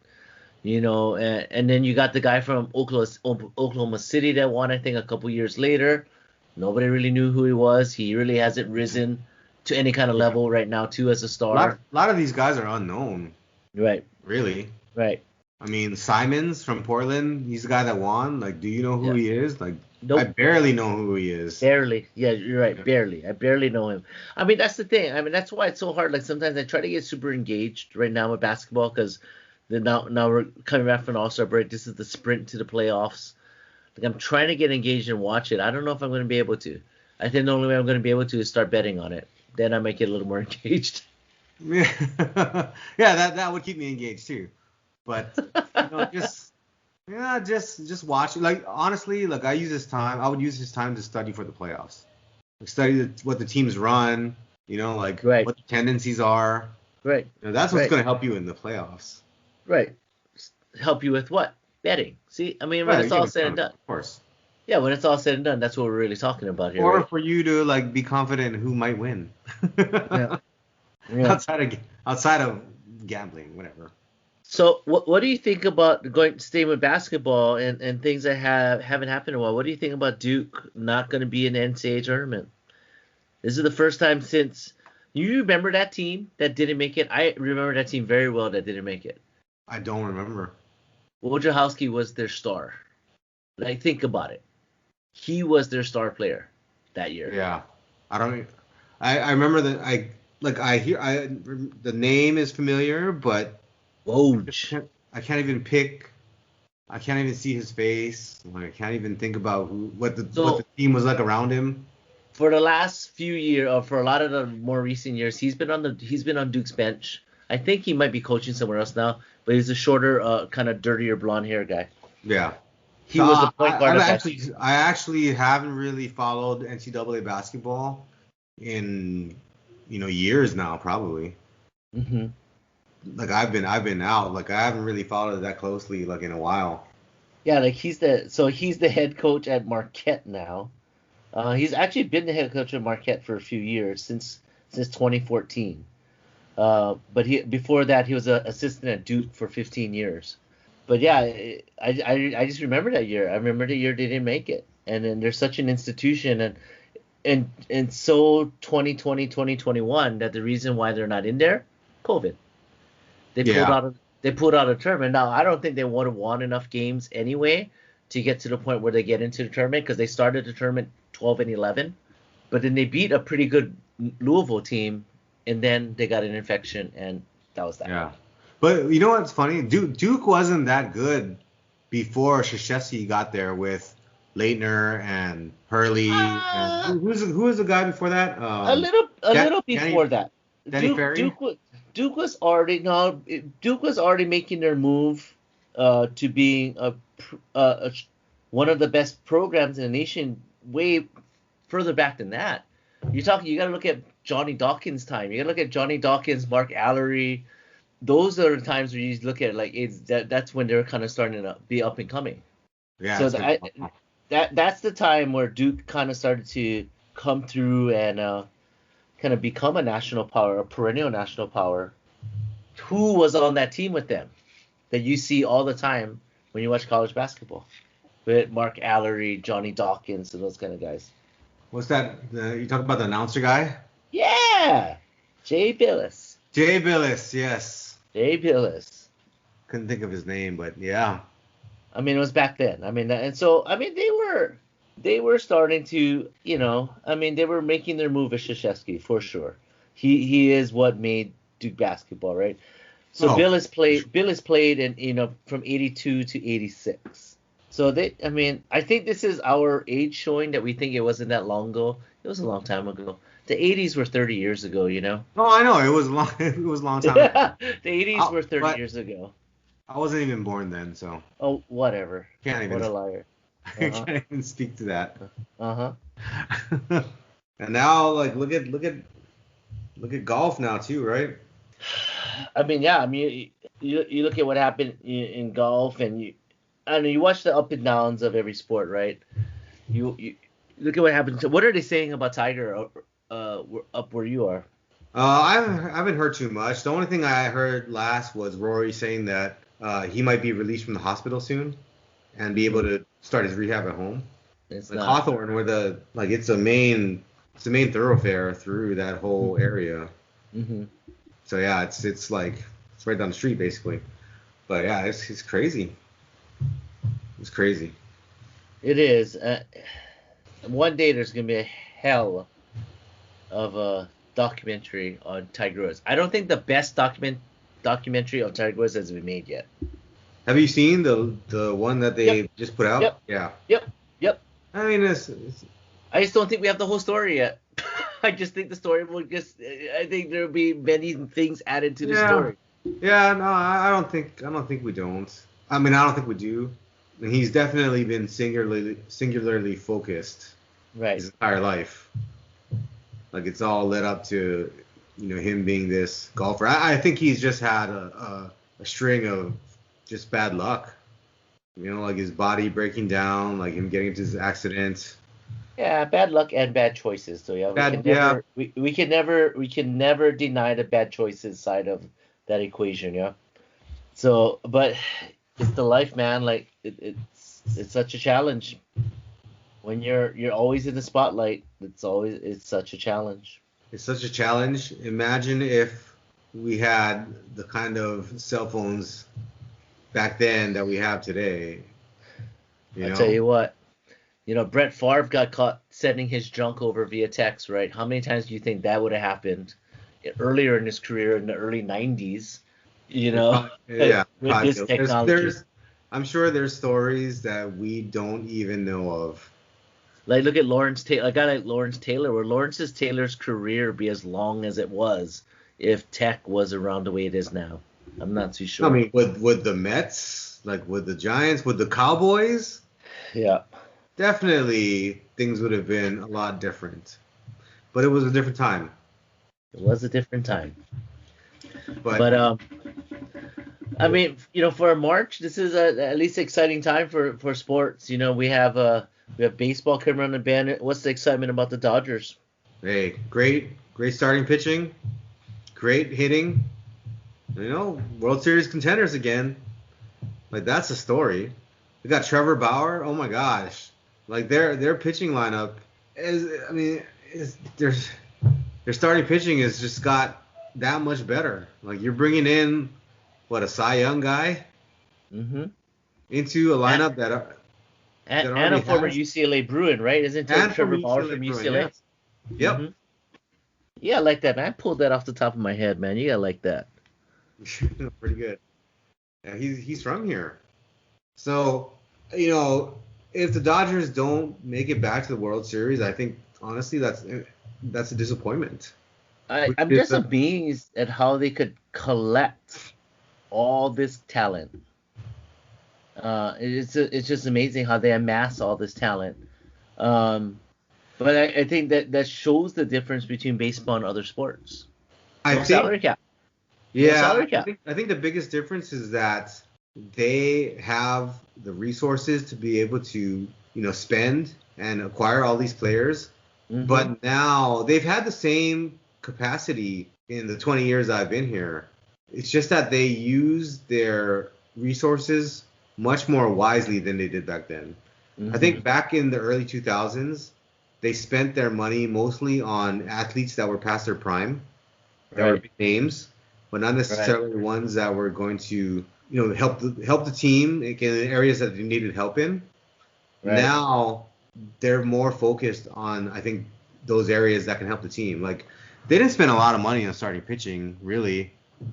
And then you got the guy from Oklahoma City that won, I think, a couple years later. Nobody really knew who he was. He really hasn't risen to any kind of Yeah. level right now, too, as a A lot, star. a lot of these guys are unknown, Right, really. right. I mean, Simons from Portland, he's the guy that won. Like, do you know who Yeah. he is? Like, I Nope. barely know who he is. Barely. Yeah, you're right. Yeah. Barely. I barely know him. I mean, that's the thing. I mean, that's why it's so hard. Like sometimes I try to get super engaged right now with basketball because now we're coming back from the All-Star break. This is the sprint to the playoffs. Like I'm trying to get engaged and watch it. I don't know if I'm going to be able to. I think the only way I'm going to be able to is start betting on it. Then I might get a little more engaged. Yeah, yeah, that would keep me engaged too. But just watch it. Like honestly, like I would use this time to study for the playoffs. Like study what the teams run. Like Right. what the tendencies are. Right. That's what's Right. going to help you in the playoffs. Right. Help you with what? Betting. See, I mean, when Right, it's all said and done. of course. Yeah, when it's all said and done, that's what we're really talking about here, Or right? for you to like be confident who might win. Yeah. Yeah. outside of gambling, whatever. So what do you think about staying with basketball and things that haven't happened in a while? What do you think about Duke not going to be in the NCAA tournament? This is the first time since you remember that team that didn't make it. I remember that team very well that didn't make it. I don't remember. Wojciechowski was their star. Like think about it. He was their star player that year. Yeah, I don't. I remember that the name is familiar, but Woj. I can't even pick. I can't even see his face. Like, I can't even think about what the team was like around him. For the last few years, or for a lot of the more recent years, he's been on Duke's bench. I think he might be coaching somewhere else now, but he's a shorter, kind of dirtier blonde hair guy. Yeah. He was the point guard of that team. I actually haven't really followed NCAA basketball in years now, probably. Mm-hmm. Like I've been out. Like I haven't really followed it that closely like in a while. Yeah, like he's the head coach at Marquette now. He's actually been the head coach at Marquette for a few years since 2014. But before that he was an assistant at Duke for 15 years. But yeah, I just remember that year. I remember the year they didn't make it, and then there's such an institution and so 2020 2021 that the reason why they're not in there, COVID. They pulled out a tournament. Now I don't think they would have won enough games anyway to get to the point where they get into the tournament because they started the tournament 12-11, but then they beat a pretty good Louisville team, and then they got an infection, and that was that. Yeah. But you know what's funny? Duke wasn't that good before Krzyzewski got there with Leitner and Hurley. And who was the guy before that? A little before that. Danny Ferry? Duke was already making their move to being one of the best programs in the nation way further back than that. You got to look at Johnny Dawkins' time. You got to look at Johnny Dawkins, Mark Allery. Those are the times where you look at that's when they're kind of starting to be up and coming. Yeah. So that's the time where Duke kind of started to come through and kind of become a national power, a perennial national power. Who was on that team with them that you see all the time when you watch college basketball? With Mark Allery, Johnny Dawkins, and those kind of guys. What's that? You talk about the announcer guy? Yeah, Yeah, Jay Billis. Jay Billis, yes. Jay Billis. Couldn't think of his name, but yeah. I mean, it was back then. I mean, and so I mean, they were starting to, I mean, they were making their move at Krzyzewski for sure. He is what made Duke basketball, right? So Oh, Bill has played in, from 82 to 86. So I mean, I think this is our age showing that we think it wasn't that long ago. It was a long time ago. The 80s were 30 years ago, oh, I know. It was long. It was a long time ago. The 80s were 30 But years ago. I wasn't even born then, so Oh, whatever. can't What even a liar. Uh-huh. can't even speak to that. Uh-huh. And now, like, look at golf now too, right? I mean, yeah. I mean, you look at what happened in golf, and you watch the up and downs of every sport, right? You look at what happened. What are they saying about Tiger up where you are? I haven't heard too much. The only thing I heard last was Rory saying that he might be released from the hospital soon and be able to start his rehab at home. It's Like not. Hawthorne, where it's the main thoroughfare through that whole area. Mm-hmm. So yeah, it's like it's right down the street basically. But yeah, it's crazy. It's crazy. It is. One day there's gonna be a hell of a documentary on Tiger Woods. I don't think the best documentary on Tiger Woods has been made yet. Have you seen the one that they Yep. just put out? Yep. Yeah. Yep. I mean, I just don't think we have the whole story yet. I just think the story will I think there'll be many things added to the story. Yeah, no, I don't think we don't. I mean, I don't think we do. And he's definitely been singularly focused Right. his entire life. Like it's all led up to, him being this golfer. I think he's just had a string of just bad luck. Like his body breaking down, like him getting into his accident. Yeah, bad luck and bad choices. So yeah, we can never deny the bad choices side of that equation, yeah. So, but it's the life, man. Like it's such a challenge when you're always in the spotlight. It's such a challenge. It's such a challenge. Imagine if we had the kind of cell phones back then that we have today. I'll tell you what. Brett Favre got caught sending his junk over via text, right? How many times do you think that would have happened earlier in his career in the early 90s? Yeah, with this technology. I'm sure there's stories that we don't even know of. Like, look at Lawrence Taylor. A guy like Lawrence Taylor, where Taylor's career be as long as it was if tech was around the way it is now. I'm not too sure. I mean, with the Mets, like with the Giants, with the Cowboys, yeah, definitely things would have been a lot different. But it was a different time. It was a different time. But I mean, for March, this is at least exciting time for sports. We have baseball coming around the bend. What's the excitement about the Dodgers? Hey, great starting pitching, great hitting. World Series contenders again. Like that's a story. We got Trevor Bauer. Oh my gosh, like their pitching lineup their starting pitching has just got that much better. Like you're bringing in a Cy Young guy into a lineup and a former UCLA Bruin, right? Isn't Trevor Bauer from UCLA? Yep. Mm-hmm. Yeah, I like that, man. I pulled that off the top of my head, man. You gotta like that. Pretty good. Yeah, he's from here. So, if the Dodgers don't make it back to the World Series, I think honestly that's a disappointment. I'm just amazed at how they could collect all this talent. It's just amazing how they amass all this talent. But I think that shows the difference between baseball and other sports. Salary cap. Yeah, salary cap. I think the biggest difference is that they have the resources to be able to, spend and acquire all these players. Mm-hmm. But now they've had the same capacity in the 20 years I've been here. It's just that they use their resources much more wisely than they did back then. Mm-hmm. I think back in the early 2000s, they spent their money mostly on athletes that were past their prime, that were Right. big names, but not necessarily ones that were going to, help the team in areas that they needed help in. Right. Now they're more focused on, I think, those areas that can help the team. Like they didn't spend a lot of money on starting pitching really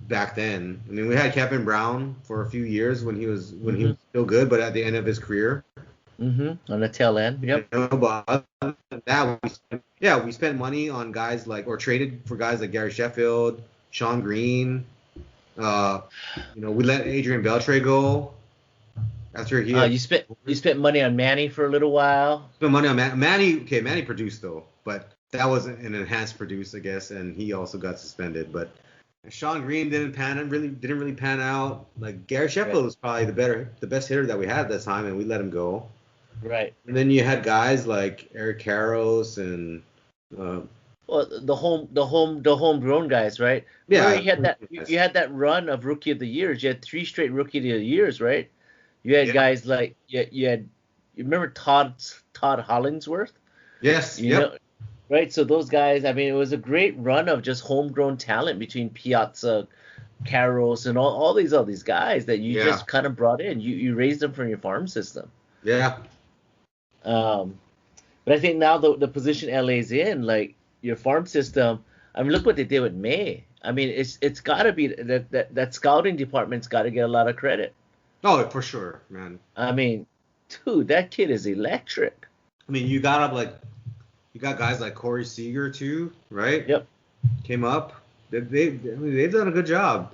back then. I mean, we had Kevin Brown for a few years when he was still good, but at the end of his career. On the tail end. Yep. But other than that, we spent money on guys like, or traded for guys like Gary Sheffield, Sean Green. We let Adrian Beltre go after he had, you spent money on Manny for a little while. spent money on Manny. Okay, Manny produced though, but that wasn't an enhanced produce, I guess, and he also got suspended. But Sean Green didn't really pan out. Like Gary Sheffield was probably the best hitter that we had at that time, and we let him go. Right. And then you had guys like Eric Karros and the homegrown guys, right? Yeah. Where you had that run of rookie of the years. You had 3 straight rookie of the years, right? You had guys like you remember Todd Hollingsworth? Yes. You know, right? So those guys, I mean, it was a great run of just homegrown talent between Piazza, Karros, and all these guys that you just kind of brought in. You raised them from your farm system. Yeah. But I think now the position LA's in, like your farm system, I mean, look what they did with May. I mean, it's got to be that scouting department's got to get a lot of credit. Oh, for sure, man. I mean, dude, that kid is electric. I mean, you got guys like Corey Seager too, right? Yep. Came up. They've done a good job.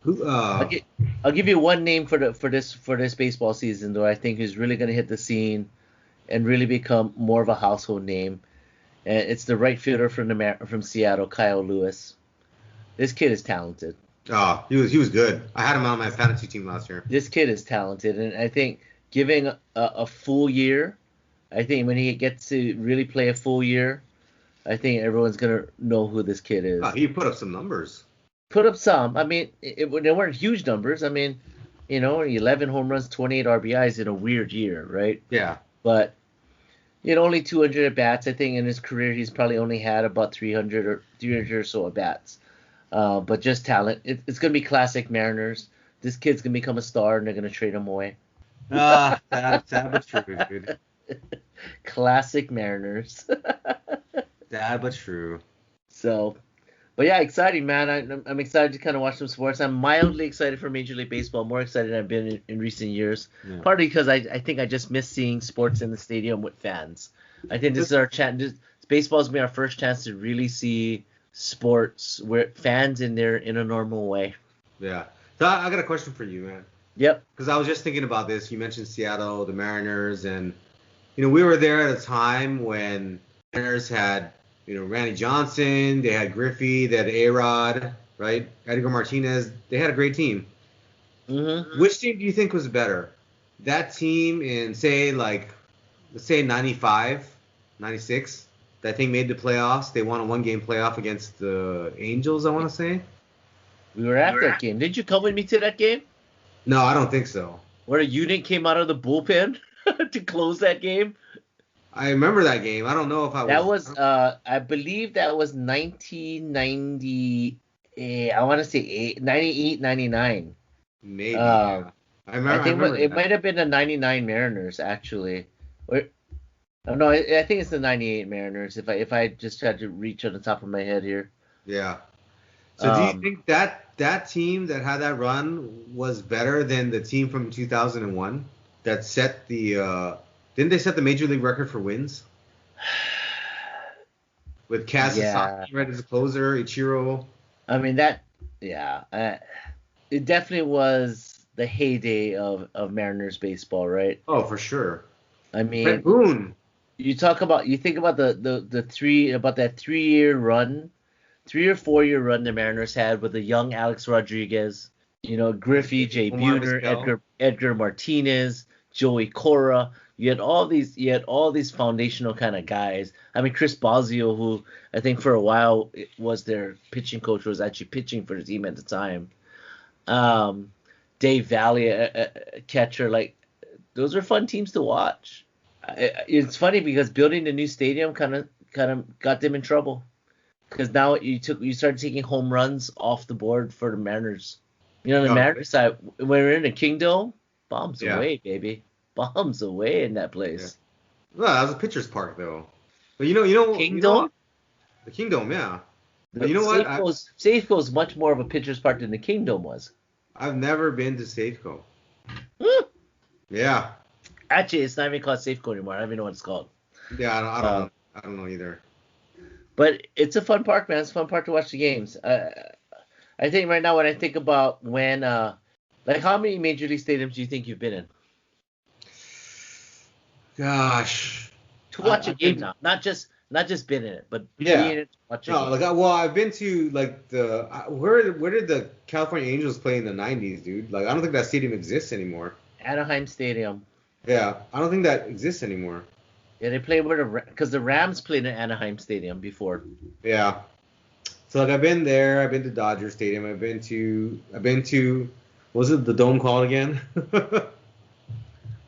I'll give you one name for this baseball season though. I think who's really going to hit the scene and really become more of a household name. And it's the right fielder from Seattle, Kyle Lewis. This kid is talented. Oh, he was good. I had him on my fantasy team last year. This kid is talented, and I think giving a full year, I think when he gets to really play a full year, I think everyone's gonna know who this kid is. He put up some numbers. Put up some. I mean, they weren't huge numbers. I mean, 11 home runs, 28 RBIs in a weird year, right? Yeah. But only 200 at bats. I think in his career he's probably only had about 300 or so at bats. But just talent. It's gonna be classic Mariners. This kid's gonna become a star, and they're gonna trade him away. Sad but true, dude. Classic Mariners. Sad but true. So, but yeah, exciting, man. I'm excited to kind of watch some sports. I'm mildly excited for Major League Baseball. More excited than I've been in recent years. Yeah. Partly because I think I just miss seeing sports in the stadium with fans. I think this is our chance. Baseball's been our first chance to really see sports where fans in there in a normal way. Yeah. So I got a question for you, man. Yep. Because I was just thinking about this. You mentioned Seattle, the Mariners, and we were there at a time when Mariners had Randy Johnson, they had Griffey, they had A-Rod, right? Edgar Martinez. They had a great team. Mm-hmm. Which team do you think was better? That team in let's say 95, 96. That thing made the playoffs. They won a 1-game playoff against the Angels, I want to say. We were at that game. Did you come with me to that game? No, I don't think so. Where a unit came out of the bullpen to close that game? I remember that game. I don't know if I was. That was, I believe that was 1990. I want to say 98, 99. Maybe. Yeah. I remember it might have been the 99 Mariners actually. No, I think it's the 98 Mariners. If I just had to reach on the top of my head here. Yeah. So do you think that team that had that run was better than the team from 2001 that set the didn't they set the major league record for wins? With Kaz Sasaki right as a closer, Ichiro. I mean it definitely was the heyday of Mariners baseball, right? Oh, for sure. I mean, Brett Boone. You think about that 3-year run, 3 or 4 year run the Mariners had with the young Alex Rodriguez, Griffey, Jay Buhner, Edgar Martinez, Joey Cora. You had all these foundational kind of guys. I mean, Chris Bosio, who I think for a while was their pitching coach, was actually pitching for the team at the time. Dave Valley, a catcher. Like, those are fun teams to watch. It's funny because building a new stadium kind of got them in trouble because now you started taking home runs off the board for the Mariners. You know, the Oh, Mariners side when we're in the Kingdom, bombs yeah, away, baby, bombs away in that yeah. place. Well, that was a pitcher's park though. But you know what? Kingdom, The Kingdom, yeah. But the you know what? Safeco's much more of a pitcher's park than the Kingdom was. I've never been to Safeco. Hmm. Yeah, Actually, it's not even called Safeco anymore. I don't even know what it's called. yeah. I don't Uh, know. I don't know either. but it's a fun park, man. It's a fun park to watch the games. I think right now when I think about like how many major league stadiums do you think you've been in Gosh, to watch a I've game been. now? Not just been in it, but being Yeah. in it to watch a No, game. I've been to like where did the California Angels play in the '90s, dude? Like, I don't think that stadium exists anymore. Anaheim Stadium. Yeah, I don't think that exists anymore. Yeah, they played because the Rams played in Anaheim Stadium before. Yeah. So like I've been there. I've been to Dodger Stadium. I've been to what was it the dome called again?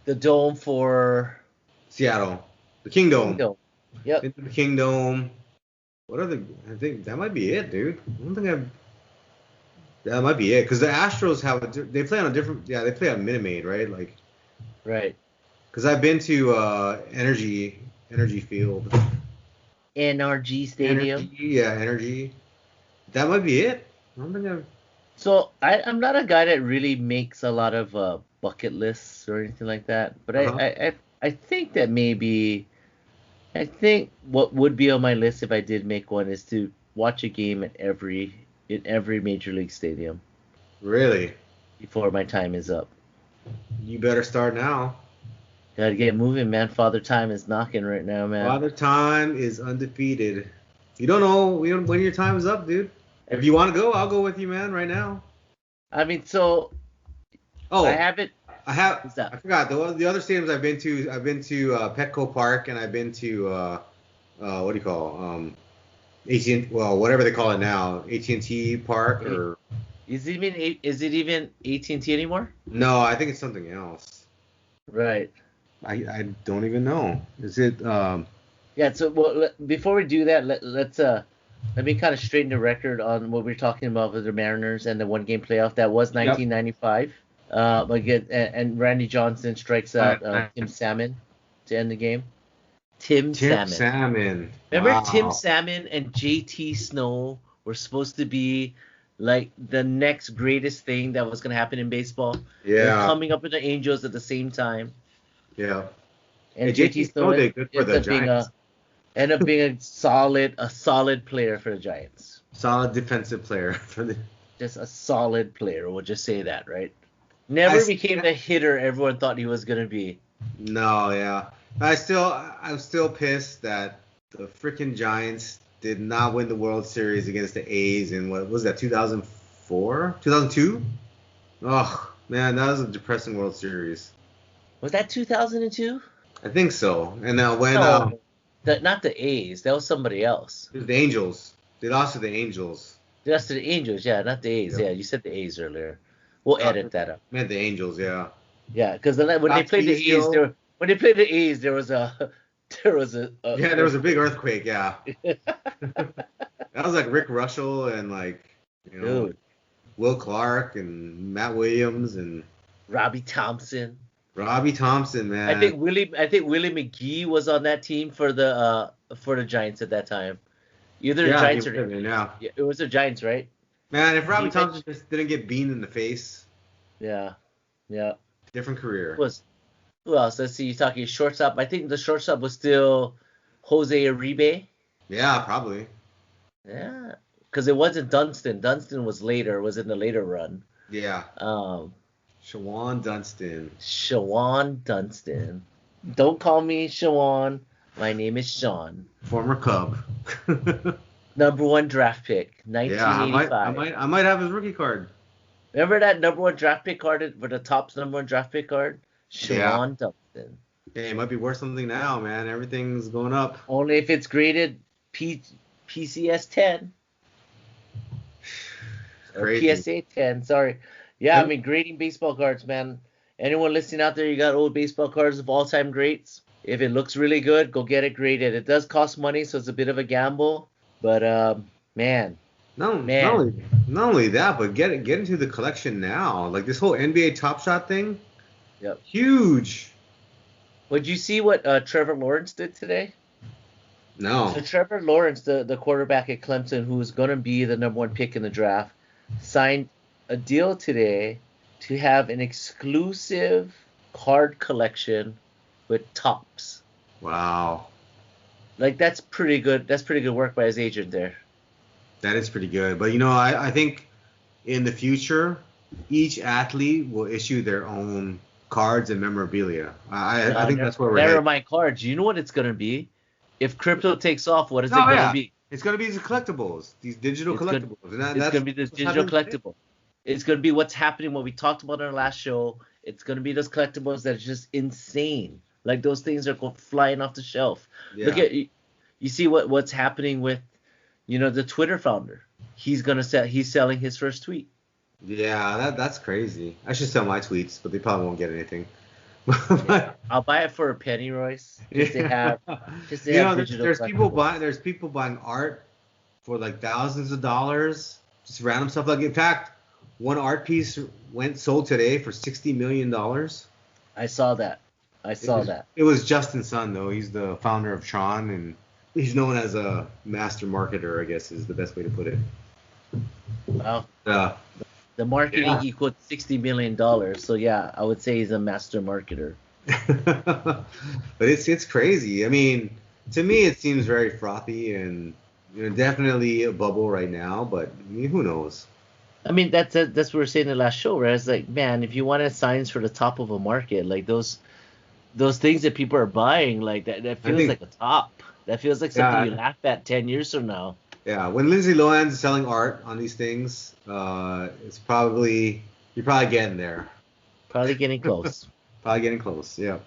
The dome for Seattle, the Kingdom. Kingdom. Yep. Been to the Kingdom. What other? I think that might be it, dude. I don't think I've. That might be it, because the Astros they play on a different. Yeah, they play on Minute Maid, right? Like, Right. because I've been to Energy Field. NRG Energy, Stadium. yeah, Energy. That might be it. I don't think I've. So I'm not a guy that really makes a lot of bucket lists or anything like that, but Uh-huh. I think that maybe I think what would be on my list if I did make one is to watch a game in every major league stadium Really? before my time is up. You better start now. Gotta get moving, man. Father Time is knocking right now, man. Father Time is undefeated. You don't know when your time is up, dude. If you want to go, I'll go with you, man, right now. I mean, so I Oh, haven't. What's I that? forgot the other stadiums I've been to. I've been to Petco Park, and I've been to what do you call AT well, whatever they call it now, AT&T Park, A- or is it even AT&T anymore? no, I think it's something else. Right. I don't even know. Is it Yeah. So before we do that, let me kind of straighten the record on what we are talking about with the Mariners and the one game playoff that was Yep. 1995. Again, and Randy Johnson strikes out Tim Salmon to end the game. Tim Tim Salmon. Salmon? Remember Tim Wow. Salmon and JT Snow were supposed to be like the next greatest thing that was going to happen in baseball. They're Yeah. coming up with the Angels at the same time, Yeah. Hey, and JT JT Snow Snow did good for the Giants. ended up being a solid player for the Giants. Solid defensive player for the. Just a solid player. We'll just say that, right? I Never s- became the hitter everyone thought he was gonna be. no, yeah. I'm still pissed that the freaking Giants did not win the World Series against the A's in what was that 2004, 2002? Oh man, that was a depressing World Series. Was that 2002? I think so. And when No, not the A's. That was somebody else. it was the Angels, they lost to the Angels. Just the Angels, yeah, not the A's. Yeah. Yeah, you said the A's earlier. We'll Uh, edit that up. meant the Angels, yeah. Yeah, because when they played the A's, Apizio. there was a there was a Yeah, there was a big earthquake. earthquake. Yeah, that was like Rick Russell and like like Dude, Will Clark and Matt Williams and Robbie Thompson. Robbie Thompson, man. I think Willie McGee was on that team for the Giants at that time. Either the Yeah, he Giants would or have been. Yeah, yeah, it was the Giants, right? man. If Robbie He Thompson mentioned, just didn't get beamed in the face, yeah, yeah. different career. Was Who else? Let's see. You're talking shortstop. I think the shortstop was still Jose Uribe. Yeah, probably. Yeah, because it wasn't Dunston. Dunston was later. Was in the later run. Yeah, Um, Shawan Dunston, Shawan Dunston. Don't call me Shawan. My name is Sean. former Cub. Number one draft pick, Yeah, 1985. I might have his rookie card. Remember that number one draft pick card for the top's number one draft pick card? Yeah. Shawan Dunston. Hey, it might be worth something now, man. Everything's going up. Only if it's graded PCS 10 or Crazy. PSA 10. Sorry. Yeah, I And mean, grading baseball cards, man. Anyone listening out there, you got old baseball cards of all-time greats? If it looks really good, go get it graded. It does cost money, so it's a bit of a gamble. But man, No, man, not only that, but get into the collection now. Like this whole NBA Top Shot thing, yep. huge. Would you see what Trevor Lawrence did today? So No. Trevor Lawrence, the quarterback at Clemson, who is going to be the #1 pick in the draft, signed a deal today to have an exclusive card collection with Topps. Wow. Like that's pretty good. That's pretty good work by his agent there. That is pretty good. But you know, I think in the future, each athlete will issue their own cards and memorabilia. I think that's where we're Never headed. mind cards. You know what it's gonna be? If crypto takes off, what is it Oh gonna yeah, be? it's gonna be these collectibles, these digital It's collectibles, and it's that's gonna be this what's digital happening today. collectible. It's gonna be what's happening, what we talked about in our last show. It's gonna be those collectibles that are just insane. Like those things are flying off the shelf. Look Yeah. at you see what's happening with the Twitter founder. He's selling his first tweet. Yeah, that's crazy. I should sell my tweets, but they probably won't get anything. Yeah, But I'll buy it for a penny, Royce. Just to yeah. have digital collectibles. There's people buying art for like thousands of dollars, just random stuff. Like in fact, one art piece sold today for $60 million. I saw that. I saw that. It was Justin Sun though. He's the founder of Tron, and he's known as a master marketer, I guess is the best way to put it. Well, Uh, the marketing yeah. equaled $60 million. So yeah, I would say he's a master marketer. But it's crazy. I mean, to me, it seems very frothy and definitely a bubble right now. But I mean, who knows? I mean, that's what we were saying in the last show, right? It's like, man, if you wanted signs for the top of a market, like those things that people are buying, like that I feels think like a top. That feels like something you yeah, laugh at 10 years from now. yeah. When Lindsay Lohan's selling art on these things, it's probably you're probably getting there. Probably getting close. Probably getting close. Yeah.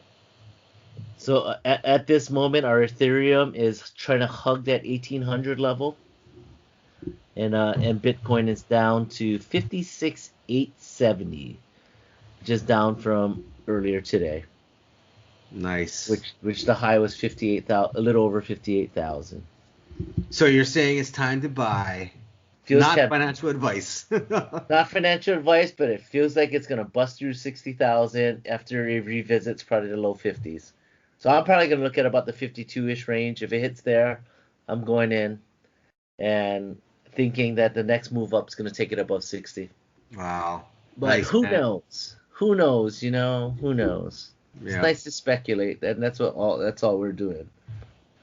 So at this moment, our Ethereum is trying to hug that 1800 level, and Bitcoin is down to 56,870, just down from earlier today, Nice. which the high was 58,000, a little over 58,000. So you're saying it's time to buy. Feels Not kept, financial advice. Not financial advice, but it feels like it's gonna bust through 60,000 after it revisits probably the low 50s. So I'm probably gonna look at about the 52-ish range. If it hits there, I'm going in and thinking that the next move up is gonna take it above 60. Wow. But Nice, who man. knows? Who knows? Who knows? It's Yeah. nice to speculate, and that's all we're doing.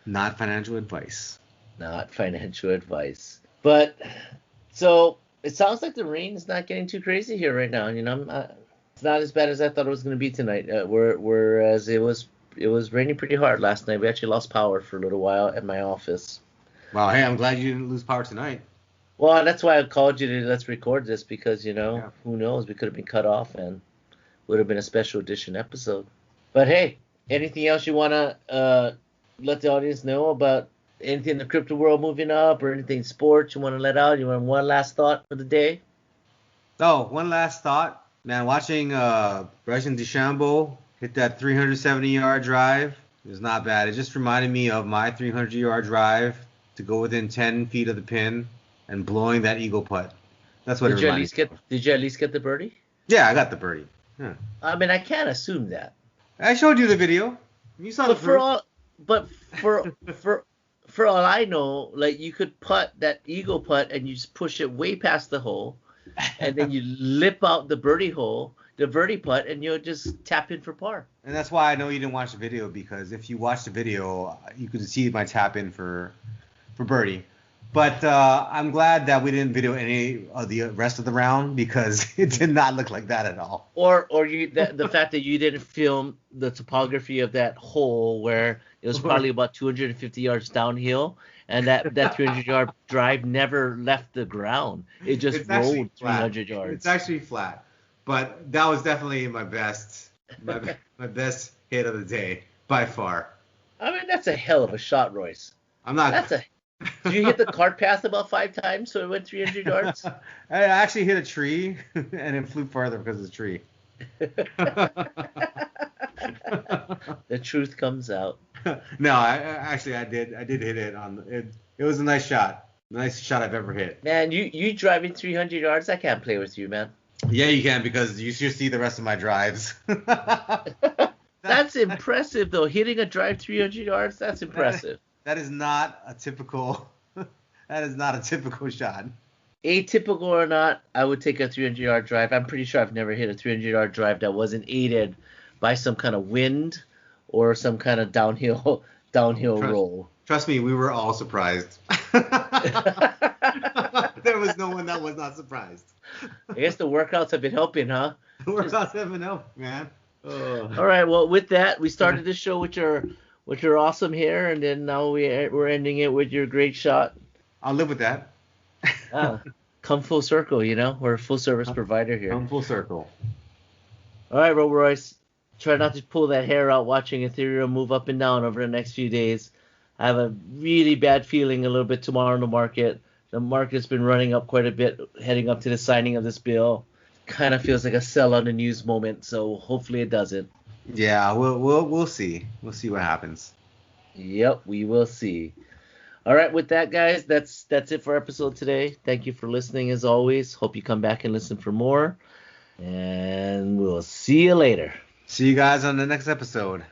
Not financial advice. Not financial advice. But so it sounds like the rain is not getting too crazy here right now. It's not as bad as I thought it was going to be tonight. Whereas it was raining pretty hard last night. We actually lost power for a little while at my office. Wow. Hey, I'm glad you didn't lose power tonight. Well, that's why I called you to let's record this because Yeah. who knows, we could have been cut off and would have been a special edition episode. But hey, anything else you want to let the audience know about anything in the crypto world moving up or anything sports you want to let out? You want one last thought for the day? Oh, one last thought. Man, watching Bryson DeChambeau hit that 370-yard drive is not bad. It just reminded me of my 300-yard drive to go within 10 feet of the pin and blowing that eagle putt. That's what it reminded me of. Did you at least get the birdie? Yeah, I got the birdie. Yeah. I mean, I can't assume that. I showed you the video. You saw the proof. For all I know, like you could putt that eagle putt and you just push it way past the hole, and then you lip out the birdie putt, and you'll just tap in for par. And that's why I know you didn't watch the video, because if you watched the video, you could see my tap in for birdie. But I'm glad that we didn't video any of the rest of the round, because it did not look like that at all. Or the fact that you didn't film the topography of that hole where it was probably about 250 yards downhill, and that 300-yard drive never left the ground. It just rolled 300 yards. It's actually flat. But that was definitely my best hit of the day by far. I mean, that's a hell of a shot, Royce. Did you hit the cart path about 5 times so it went 300 yards? I actually hit a tree and it flew further because of the tree. The truth comes out. No, I did hit it on it. It was a nice shot. Nice shot I've ever hit. Man, you driving 300 yards? I can't play with you, man. Yeah, you can because you should see the rest of my drives. That's impressive, though. Hitting a drive 300 yards, that's impressive. That is not a typical. That is not a typical shot. Atypical or not, I would take a 300-yard drive. I'm pretty sure I've never hit a 300-yard drive that wasn't aided by some kind of wind or some kind of downhill roll. Trust me, we were all surprised. There was no one that was not surprised. I guess the workouts have been helping, huh? The workouts have been helping, man. All right. Well, with that, we started the show with your awesome hair, and then now we're ending it with your great shot. I'll live with that. Come full circle, We're a full service provider here. Come full circle. All right, Robo Royce. Try not to pull that hair out watching Ethereum move up and down over the next few days. I have a really bad feeling a little bit tomorrow in the market. The market's been running up quite a bit heading up to the signing of this bill. Kind of feels like a sell on the news moment, so hopefully it doesn't. Yeah, we'll see. We'll see what happens. Yep, we will see. All right, with that, guys, that's it for episode today. Thank you for listening as always. Hope you come back and listen for more. And we'll see you later. See you guys on the next episode.